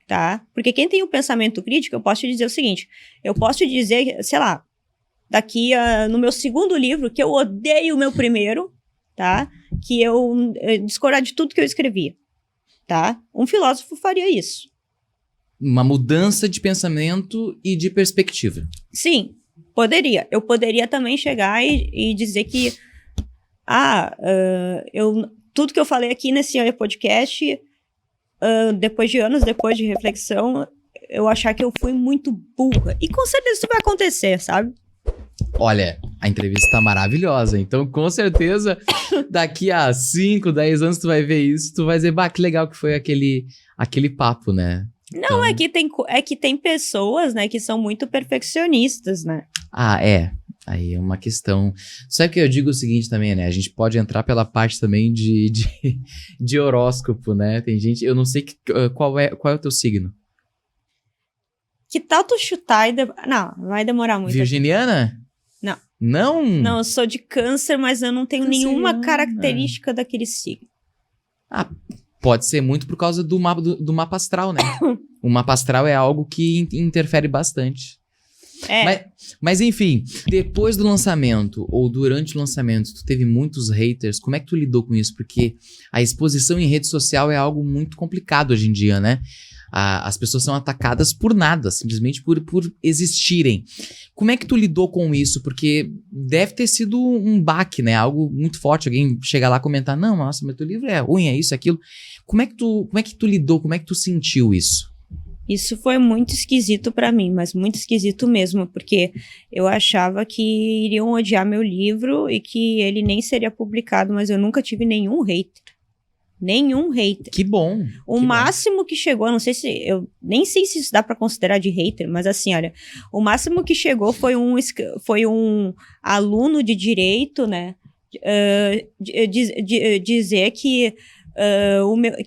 B: Tá? Porque quem tem um pensamento crítico, eu posso te dizer o seguinte, eu posso te dizer, sei lá, daqui no meu segundo livro, que eu odeio o meu primeiro, tá? Que eu discordar de tudo que eu escrevi, tá? Um filósofo faria isso.
A: Uma mudança de pensamento e de perspectiva.
B: Sim, poderia. Eu poderia também chegar e dizer que tudo que eu falei aqui nesse podcast... depois de anos, depois de reflexão, eu achar que eu fui muito burra. E com certeza isso vai acontecer, sabe?
A: Olha, a entrevista tá maravilhosa, então com certeza daqui a 5, 10 anos tu vai ver isso, tu vai dizer, que legal que foi aquele papo, né?
B: Não, então... é que tem pessoas, né, que são muito perfeccionistas, né?
A: Aí é uma questão... Sabe que eu digo o seguinte também, né? A gente pode entrar pela parte também de horóscopo, né? Tem gente... Eu não sei qual é o teu signo.
B: Que tal tu chutar e... Não, vai demorar muito.
A: Virginiana?
B: Não.
A: Não?
B: Não, eu sou de câncer, mas eu não tenho nenhuma característica daquele signo.
A: Pode ser muito por causa do mapa astral, né? O mapa astral é algo que interfere bastante. Mas enfim, depois do lançamento ou durante o lançamento, tu teve muitos haters, como é que tu lidou com isso? Porque a exposição em rede social é algo muito complicado hoje em dia, né? As pessoas são atacadas por nada, simplesmente por existirem. Como é que tu lidou com isso? Porque deve ter sido um baque, né? Algo muito forte, alguém chegar lá e comentar, não, nossa, mas teu livro é ruim, é isso, é aquilo. Como é que tu lidou, como é que tu sentiu isso?
B: Isso foi muito esquisito pra mim, mas muito esquisito mesmo, porque eu achava que iriam odiar meu livro e que ele nem seria publicado, mas eu nunca tive nenhum hater. Nenhum hater.
A: Que bom.
B: O máximo que chegou, eu nem sei se isso dá pra considerar de hater, mas assim, olha, o máximo que chegou foi um aluno de direito, né, dizer que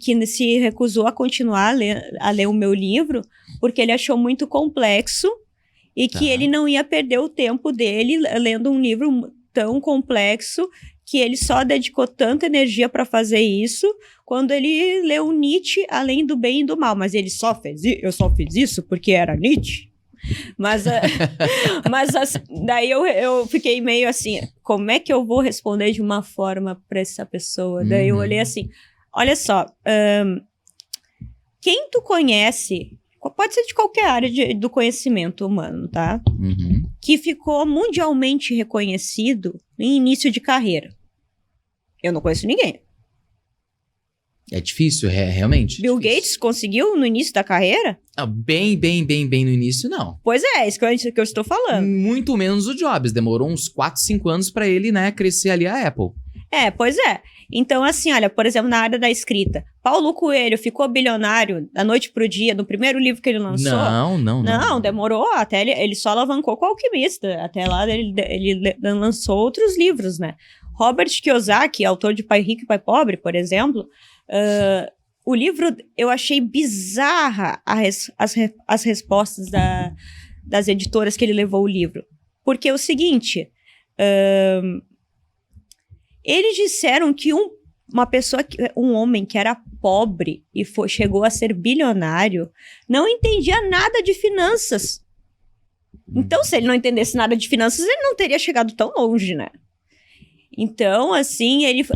B: que se recusou a continuar a ler o meu livro porque ele achou muito complexo e que ele não ia perder o tempo dele lendo um livro tão complexo, que ele só dedicou tanta energia para fazer isso quando ele leu Nietzsche, Além do Bem e do Mal. Mas eu só fiz isso porque era Nietzsche. Mas daí eu fiquei meio assim, como é que eu vou responder de uma forma para essa pessoa? Daí eu olhei assim, olha só, quem tu conhece, pode ser de qualquer área do conhecimento humano, tá? Que ficou mundialmente reconhecido em início de carreira. Eu não conheço ninguém.
A: É difícil, realmente.
B: Bill
A: difícil.
B: Gates conseguiu no início da carreira?
A: Bem no início, não.
B: Pois é isso que eu estou falando.
A: Muito menos o Jobs. Demorou uns 4, 5 anos pra ele, né, crescer ali a Apple.
B: Pois é. Então, assim, olha, por exemplo, na área da escrita, Paulo Coelho ficou bilionário da noite pro dia, no primeiro livro que ele lançou? Não, demorou, até ele só alavancou com o Alquimista, até lá ele lançou outros livros, né? Robert Kiyosaki, autor de Pai Rico e Pai Pobre, por exemplo, o livro, eu achei bizarra as respostas das editoras que ele levou o livro, porque é o seguinte... Eles disseram que um homem que era pobre e chegou a ser bilionário não entendia nada de finanças. Então, se ele não entendesse nada de finanças, ele não teria chegado tão longe, né? Então, assim, ele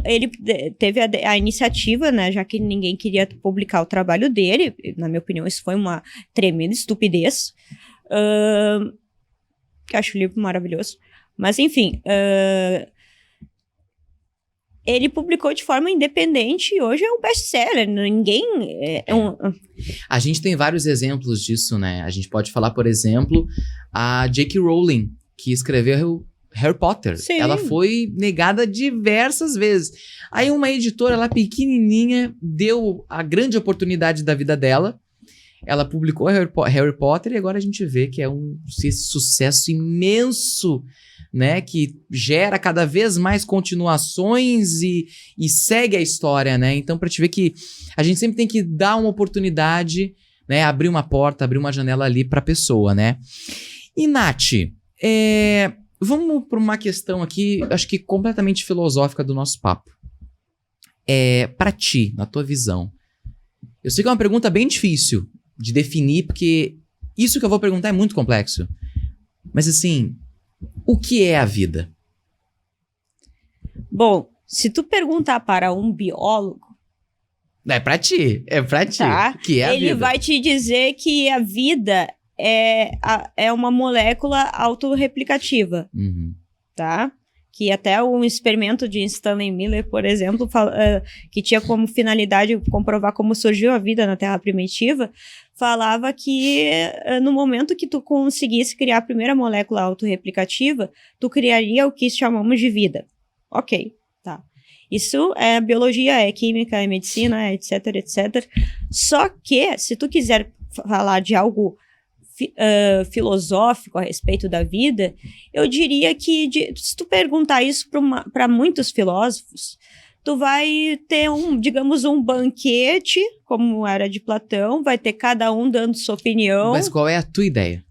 B: teve a iniciativa, né? Já que ninguém queria publicar o trabalho dele, na minha opinião, isso foi uma tremenda estupidez. Que eu acho o livro maravilhoso. Mas, enfim... ele publicou de forma independente e hoje é um best-seller. Ninguém...
A: A gente tem vários exemplos disso, né? A gente pode falar, por exemplo, a J.K. Rowling, que escreveu Harry Potter.
B: Sim.
A: Ela foi negada diversas vezes. Aí uma editora lá pequenininha deu a grande oportunidade da vida dela. Ela publicou Harry Potter e agora a gente vê que é um sucesso imenso, né, que gera cada vez mais continuações e segue a história, né? Então, pra te ver que a gente sempre tem que dar uma oportunidade, né, abrir uma porta, abrir uma janela ali pra pessoa, né? E, Nath, vamos pra uma questão aqui, acho que completamente filosófica do nosso papo. Pra ti, na tua visão, eu sei que é uma pergunta bem difícil de definir, porque isso que eu vou perguntar é muito complexo. Mas, assim... O que é a vida?
B: Bom, se tu perguntar para um biólogo...
A: É pra ti.
B: Tá,
A: O que é a vida?
B: Ele vai te dizer que a vida é uma molécula autorreplicativa, tá? Que até um experimento de Stanley Miller, por exemplo, que tinha como finalidade comprovar como surgiu a vida na Terra primitiva, falava que no momento que tu conseguisse criar a primeira molécula autorreplicativa, tu criaria o que chamamos de vida. Ok, tá. Isso é biologia, é química, é medicina, etc, etc. Só que, se tu quiser falar de algo filosófico a respeito da vida, eu diria que se tu perguntar isso para muitos filósofos, tu vai ter digamos, um banquete, como era de Platão, vai ter cada um dando sua opinião.
A: Mas qual é a tua ideia?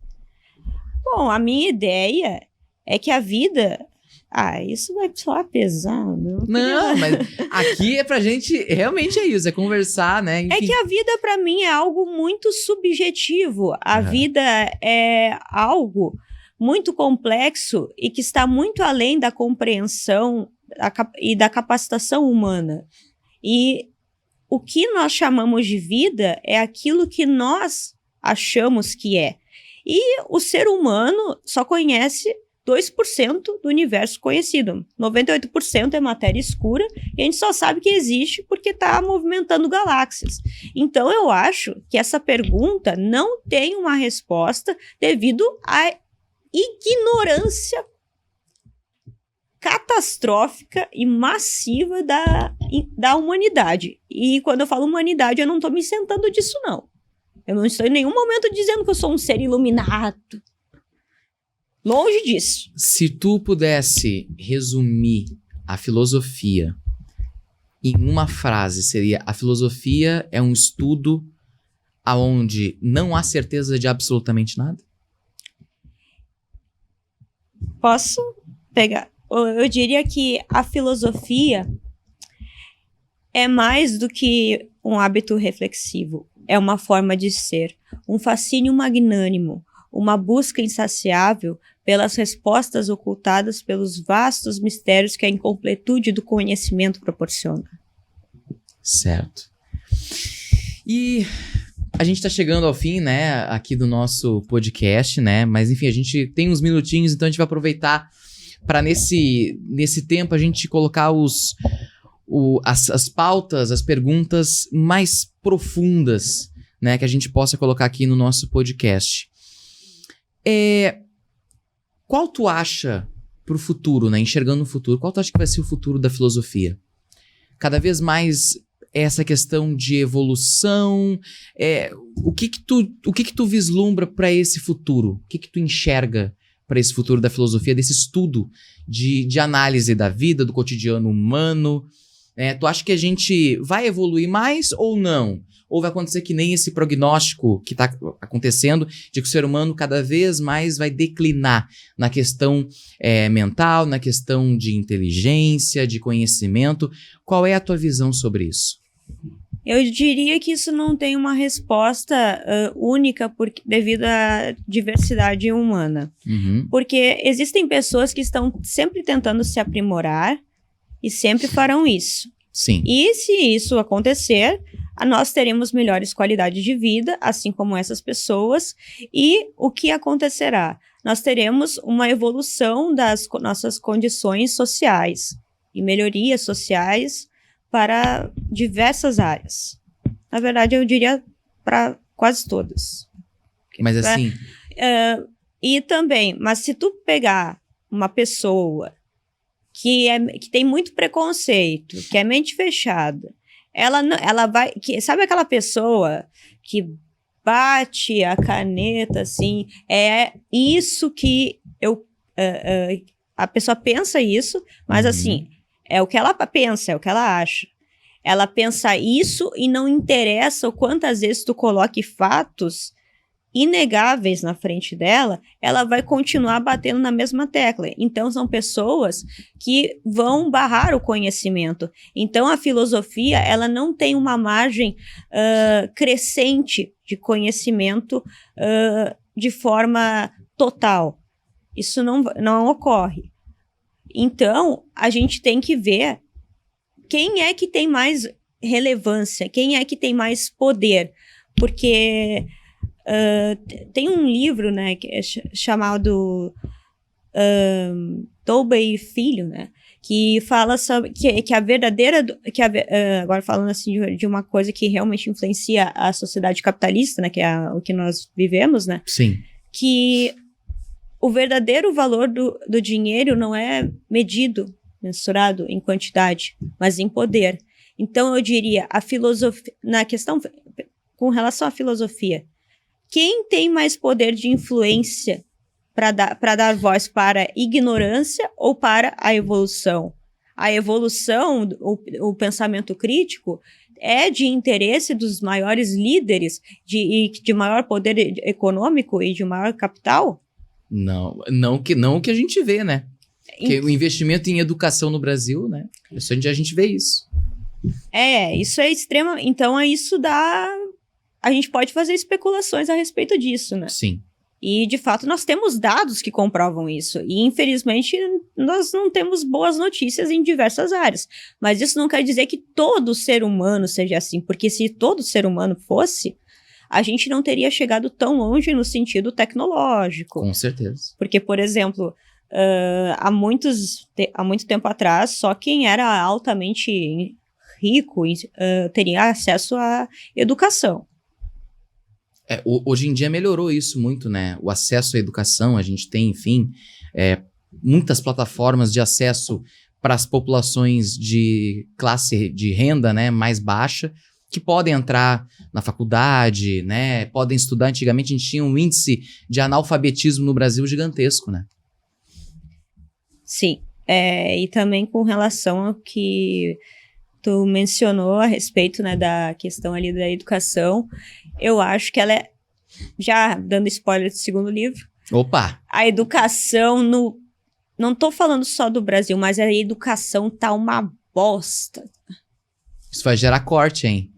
B: Bom, a minha ideia é que a vida... isso vai soar pesado.
A: Não, mas aqui é pra gente, realmente é isso, é conversar, né? Enfim.
B: É que a vida pra mim é algo muito subjetivo. A vida é algo muito complexo e que está muito além da compreensão e da capacitação humana. E o que nós chamamos de vida é aquilo que nós achamos que é. E o ser humano só conhece 2% do universo conhecido. 98% é matéria escura e a gente só sabe que existe porque está movimentando galáxias. Então, eu acho que essa pergunta não tem uma resposta devido à ignorância catastrófica e massiva da humanidade. E quando eu falo humanidade, eu não estou me isentando disso, não. Eu não estou em nenhum momento dizendo que eu sou um ser iluminado. Longe disso.
A: Se tu pudesse resumir a filosofia em uma frase, seria: a filosofia é um estudo aonde não há certeza de absolutamente nada?
B: Posso pegar? Eu diria que a filosofia é mais do que um hábito reflexivo. É uma forma de ser, um fascínio magnânimo, uma busca insaciável pelas respostas ocultadas pelos vastos mistérios que a incompletude do conhecimento proporciona.
A: Certo. E a gente tá chegando ao fim, né, aqui do nosso podcast, né, mas enfim, a gente tem uns minutinhos, então a gente vai aproveitar para nesse tempo a gente colocar as pautas, as perguntas mais profundas, né, que a gente possa colocar aqui no nosso podcast. Qual tu acha pro futuro, né, enxergando o futuro, qual tu acha que vai ser o futuro da filosofia? Cada vez mais essa questão de evolução, o que que tu vislumbra para esse futuro? O que que tu enxerga para esse futuro da filosofia, desse estudo de análise da vida, do cotidiano humano? Tu acha que a gente vai evoluir mais ou não? Ou vai acontecer que nem esse prognóstico que está acontecendo, de que o ser humano cada vez mais vai declinar na questão mental, na questão de inteligência, de conhecimento? Qual é a tua visão sobre isso?
B: Eu diria que isso não tem uma resposta única devido à diversidade humana.
A: Uhum.
B: Porque existem pessoas que estão sempre tentando se aprimorar e sempre farão isso.
A: Sim.
B: E se isso acontecer, nós teremos melhores qualidades de vida, assim como essas pessoas. E o que acontecerá? Nós teremos uma evolução das nossas condições sociais e melhorias sociais para diversas áreas. Na verdade, eu diria para quase todas.
A: Mas assim...
B: E também, mas se tu pegar uma pessoa que tem muito preconceito, que é mente fechada, ela vai... sabe aquela pessoa que bate a caneta, assim? É isso que a pessoa pensa isso, mas assim... É o que ela pensa, é o que ela acha. Ela pensa isso e não interessa o quantas vezes tu coloque fatos inegáveis na frente dela, ela vai continuar batendo na mesma tecla. Então, são pessoas que vão barrar o conhecimento. Então, a filosofia, ela não tem uma margem crescente de conhecimento de forma total. Isso não ocorre. Então, a gente tem que ver quem é que tem mais relevância, quem é que tem mais poder. Porque tem um livro, né, que é chamado Tolbe e Filho, né, que fala sobre que a verdadeira... agora falando assim de uma coisa que realmente influencia a sociedade capitalista, né, que é o que nós vivemos, né?
A: Sim.
B: Que... o verdadeiro valor do dinheiro não é medido, mensurado em quantidade, mas em poder. Então, eu diria, a filosofia, na questão com relação à filosofia, quem tem mais poder de influência para dar voz para a ignorância ou para a evolução? A evolução, o pensamento crítico, é de interesse dos maiores líderes de maior poder econômico e de maior capital?
A: Não que a gente vê, né? Porque o investimento em educação no Brasil, né? Isso a gente vê isso.
B: Isso é extremo. Então, isso dá... A gente pode fazer especulações a respeito disso, né?
A: Sim.
B: E, de fato, nós temos dados que comprovam isso. E, infelizmente, nós não temos boas notícias em diversas áreas. Mas isso não quer dizer que todo ser humano seja assim. Porque se todo ser humano fosse... a gente não teria chegado tão longe no sentido tecnológico.
A: Com certeza.
B: Porque, por exemplo, há muito tempo atrás, só quem era altamente rico teria acesso à educação.
A: Hoje em dia melhorou isso muito, né? O acesso à educação, a gente tem, enfim, muitas plataformas de acesso para as populações de classe de renda, né, mais baixa, que podem entrar na faculdade, né? Podem estudar. Antigamente a gente tinha um índice de analfabetismo no Brasil gigantesco, né?
B: Sim. E também com relação ao que tu mencionou a respeito, né, da questão ali da educação, eu acho que ela é, já dando spoiler do segundo livro,
A: Opa!
B: A educação não tô falando só do Brasil, mas a educação tá uma bosta.
A: Isso vai gerar corte, hein?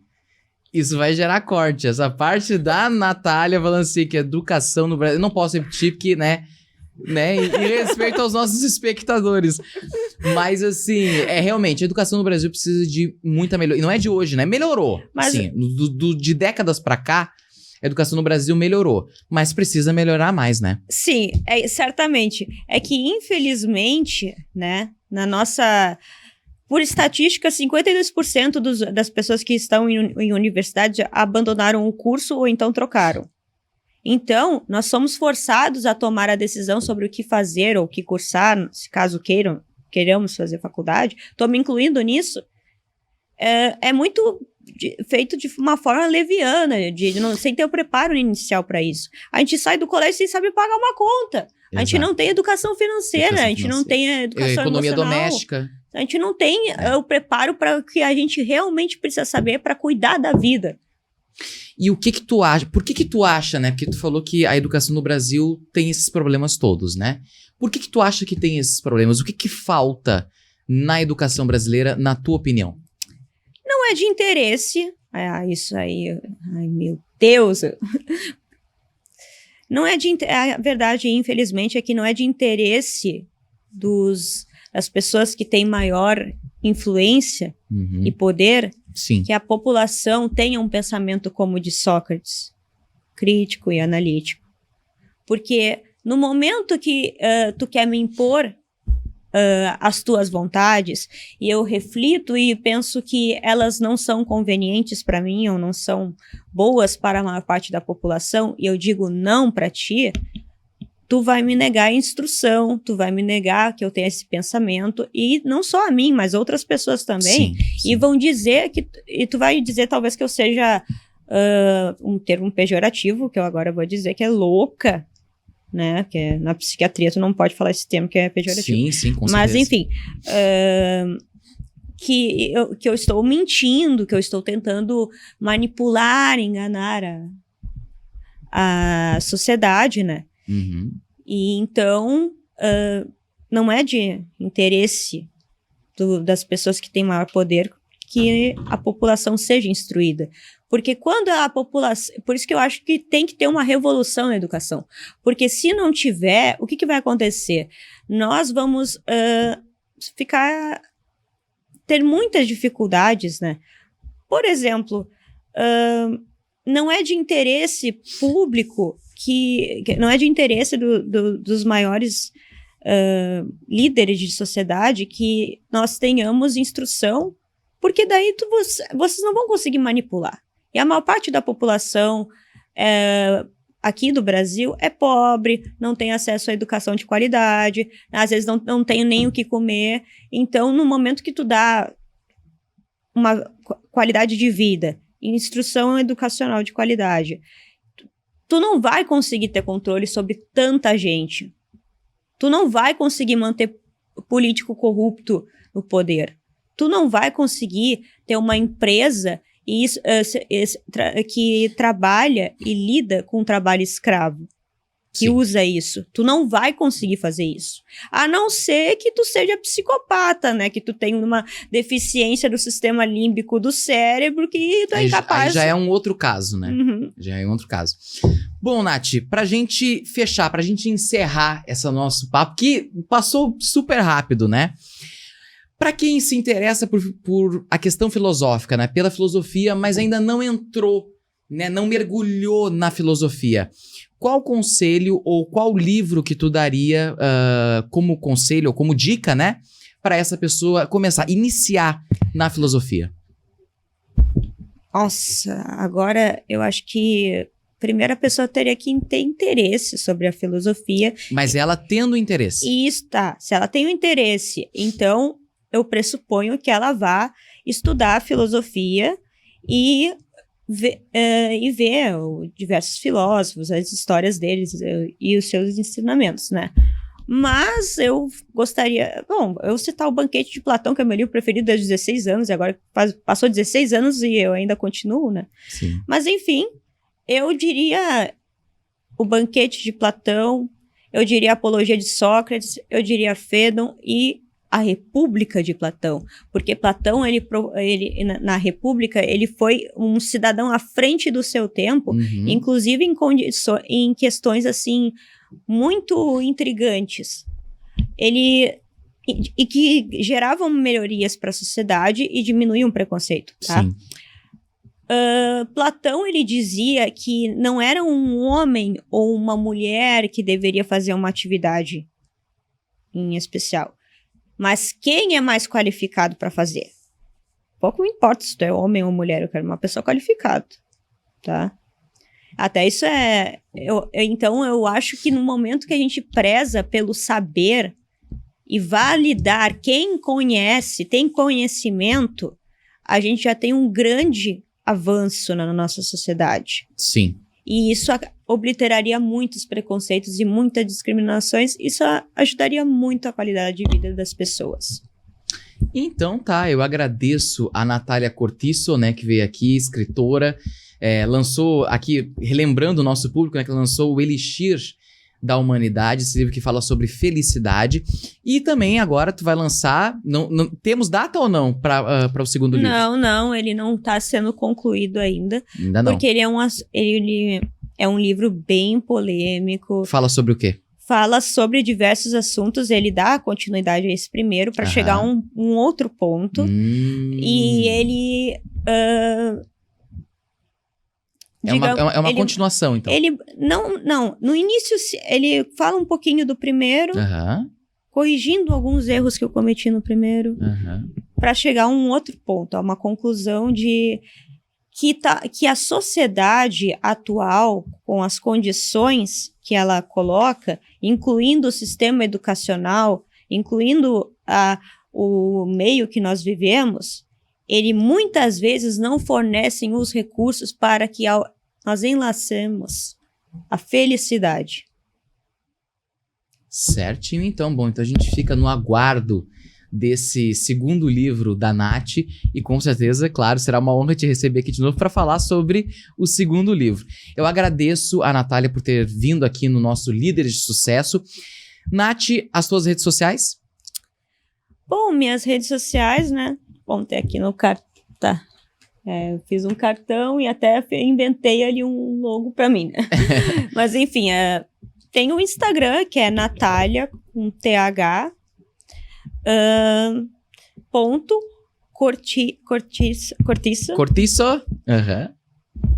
A: Isso vai gerar corte. Essa parte da Natália falando assim que educação no Brasil... Eu não posso repetir porque, né? Em respeito aos nossos espectadores. Mas, assim, realmente, a educação no Brasil precisa de muita melhoria. E não é de hoje, né? Melhorou.
B: Mas...
A: Sim, de décadas pra cá, a educação no Brasil melhorou. Mas precisa melhorar mais, né?
B: Sim, certamente. É que, infelizmente, né, na nossa Por estatística, 52% das pessoas que estão em universidade abandonaram o curso ou então trocaram. Então, nós somos forçados a tomar a decisão sobre o que fazer ou o que cursar, se caso queiramos fazer faculdade. Estou me incluindo nisso. É muito feito de uma forma leviana, sem ter o preparo inicial para isso. A gente sai do colégio sem saber pagar uma conta. A gente não tem educação financeira, a gente não tem a educação
A: economia
B: emocional.
A: doméstica.
B: A gente não tem o preparo para o que a gente realmente precisa saber para cuidar da vida.
A: E o que tu acha? Por que tu acha, né? Porque tu falou que a educação no Brasil tem esses problemas todos, né? Por que tu acha que tem esses problemas? O que falta na educação brasileira, na tua opinião?
B: Não é de interesse. Isso aí. Ai, meu Deus. Não é de a verdade, infelizmente, é que não é de interesse das pessoas que têm maior influência e poder que a população tenha um pensamento como o de Sócrates, crítico e analítico. Porque no momento que tu quer me impor as tuas vontades, e eu reflito e penso que elas não são convenientes para mim, ou não são boas para a maior parte da população, e eu digo não para ti, tu vai me negar a instrução, tu vai me negar que eu tenho esse pensamento, e não só a mim, mas outras pessoas também, e vão dizer e tu vai dizer talvez que eu seja um termo pejorativo, que eu agora vou dizer que é louca, né, que na psiquiatria tu não pode falar esse termo que é pejorativo.
A: Sim, com certeza.
B: Mas enfim, que eu estou mentindo, que eu estou tentando manipular, enganar a sociedade, né? E então não é de interesse das pessoas que têm maior poder que a população seja instruída. Porque quando a população... Por isso que eu acho que tem que ter uma revolução na educação. Porque se não tiver, o que vai acontecer? Nós vamos ter muitas dificuldades, né? Por exemplo, não é de interesse público não é de interesse dos maiores líderes de sociedade que nós tenhamos instrução, porque daí vocês não vão conseguir manipular. E a maior parte da população aqui do Brasil é pobre, não tem acesso à educação de qualidade, às vezes não tem nem o que comer. Então, no momento que tu dá uma qualidade de vida, instrução educacional de qualidade, tu não vai conseguir ter controle sobre tanta gente. Tu não vai conseguir manter político corrupto no poder. Tu não vai conseguir ter uma empresa que trabalha e lida com o trabalho escravo, que usa isso. Tu não vai conseguir fazer isso. A não ser que tu seja psicopata, né? Que tu tenha uma deficiência do sistema límbico do cérebro que tu é incapaz...
A: Aí já é um outro caso, né? Já é um outro caso. Bom, Nath, pra gente fechar, pra gente encerrar esse nosso papo, que passou super rápido, né? Para quem se interessa por a questão filosófica, né, pela filosofia, mas ainda não entrou, né, não mergulhou na filosofia, qual conselho ou qual livro que tu daria como conselho ou como dica, né, para essa pessoa começar, iniciar na filosofia?
B: Nossa, agora eu acho que primeiro a pessoa teria que ter interesse sobre a filosofia.
A: Mas ela tendo interesse.
B: Isso, tá. Se ela tem o interesse, então... eu pressuponho que ela vá estudar filosofia e ver diversos filósofos, as histórias deles e os seus ensinamentos, né? Mas eu gostaria... Bom, eu citar o Banquete de Platão, que é meu livro preferido desde 16 anos, e agora passou 16 anos e eu ainda continuo, né?
A: Sim.
B: Mas, enfim, eu diria o Banquete de Platão, eu diria a Apologia de Sócrates, eu diria Fédon e a República de Platão, porque Platão, ele na República, ele foi um cidadão à frente do seu tempo, inclusive em questões, assim, muito intrigantes. E que geravam melhorias para a sociedade e diminuíam o preconceito, tá?
A: Sim.
B: Platão, ele dizia que não era um homem ou uma mulher que deveria fazer uma atividade em especial. Mas quem é mais qualificado para fazer? Pouco me importa se tu é homem ou mulher, eu quero uma pessoa qualificada, tá? Até isso então eu acho que no momento que a gente preza pelo saber e validar quem conhece, tem conhecimento, a gente já tem um grande avanço na nossa sociedade.
A: Sim.
B: E isso obliteraria muitos preconceitos e muitas discriminações. Isso ajudaria muito a qualidade de vida das pessoas.
A: Então tá, eu agradeço a Natália Cortiço, né, que veio aqui, escritora, lançou aqui, relembrando o nosso público, né, que lançou o Elixir da Humanidade, esse livro que fala sobre felicidade. E também agora tu vai lançar, temos data ou não para o segundo livro?
B: Não, ele não está sendo concluído ainda.
A: Ainda não.
B: Porque ele é um livro bem polêmico.
A: Fala sobre o quê?
B: Fala sobre diversos assuntos, ele dá continuidade a esse primeiro para chegar a um outro ponto. E ele...
A: É uma continuação, então.
B: Não. No início, ele fala um pouquinho do primeiro, corrigindo alguns erros que eu cometi no primeiro, para chegar a um outro ponto, a uma conclusão de que a sociedade atual, com as condições que ela coloca, incluindo o sistema educacional, incluindo o meio que nós vivemos, ele muitas vezes não fornecem os recursos para que nós enlacemos a felicidade.
A: Certinho, então. Bom, então a gente fica no aguardo desse segundo livro da Nath e com certeza, claro, será uma honra te receber aqui de novo para falar sobre o segundo livro. Eu agradeço a Natália por ter vindo aqui no nosso Líderes de Sucesso. Nath, as tuas redes sociais?
B: Bom, minhas redes sociais, né? Bom, tem aqui no cartão. Tá. Eu fiz um cartão e até inventei ali um logo para mim, né? Mas enfim, tem o Instagram, que é Natália, com TH, ponto Cortiço.
A: Cortiço?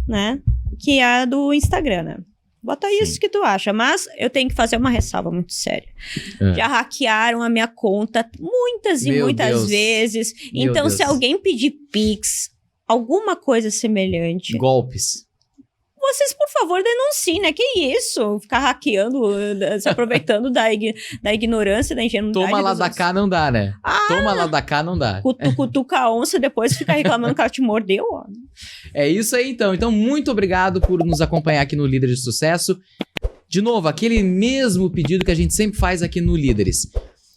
B: Né? Que é a do Instagram, né? Bota isso que tu acha, mas eu tenho que fazer uma ressalva muito séria. Já hackearam a minha conta muitas e muitas vezes. Então, se alguém pedir Pix, alguma coisa semelhante...
A: Golpes.
B: Vocês, por favor, denunciem, né? Que isso? Ficar hackeando, se aproveitando da ignorância, da ingenuidade.
A: Toma lá da cá não dá, né? Toma lá da cá não dá.
B: Cutuca a onça, depois fica reclamando que ela te mordeu, ó.
A: É isso aí, então. Então, muito obrigado por nos acompanhar aqui no Líderes de Sucesso. De novo, aquele mesmo pedido que a gente sempre faz aqui no Líderes.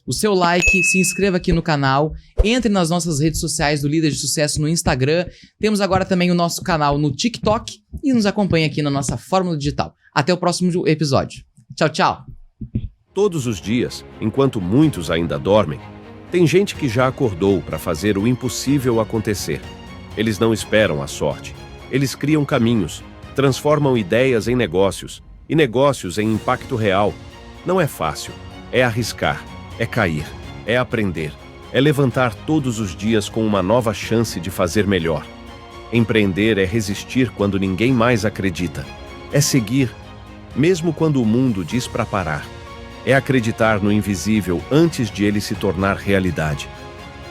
A: O seu like, se inscreva aqui no canal, entre nas nossas redes sociais do Líderes de Sucesso no Instagram. Temos agora também o nosso canal no TikTok e nos acompanhe aqui na nossa Fórmula Digital. Até o próximo episódio. Tchau, tchau.
C: Todos os dias, enquanto muitos ainda dormem, tem gente que já acordou para fazer o impossível acontecer. Eles não esperam a sorte. Eles criam caminhos, transformam ideias em negócios e negócios em impacto real. Não é fácil, é arriscar. É cair, é aprender, é levantar todos os dias com uma nova chance de fazer melhor. Empreender é resistir quando ninguém mais acredita. É seguir, mesmo quando o mundo diz para parar. É acreditar no invisível antes de ele se tornar realidade.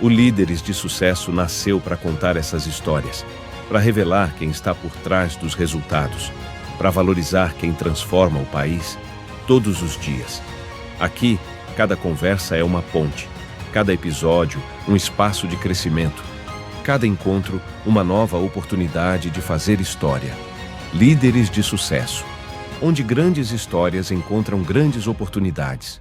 C: O Líderes de Sucesso nasceu para contar essas histórias, para revelar quem está por trás dos resultados, para valorizar quem transforma o país todos os dias. Aqui, cada conversa é uma ponte, cada episódio, um espaço de crescimento, cada encontro, uma nova oportunidade de fazer história. Líderes de Sucesso, onde grandes histórias encontram grandes oportunidades.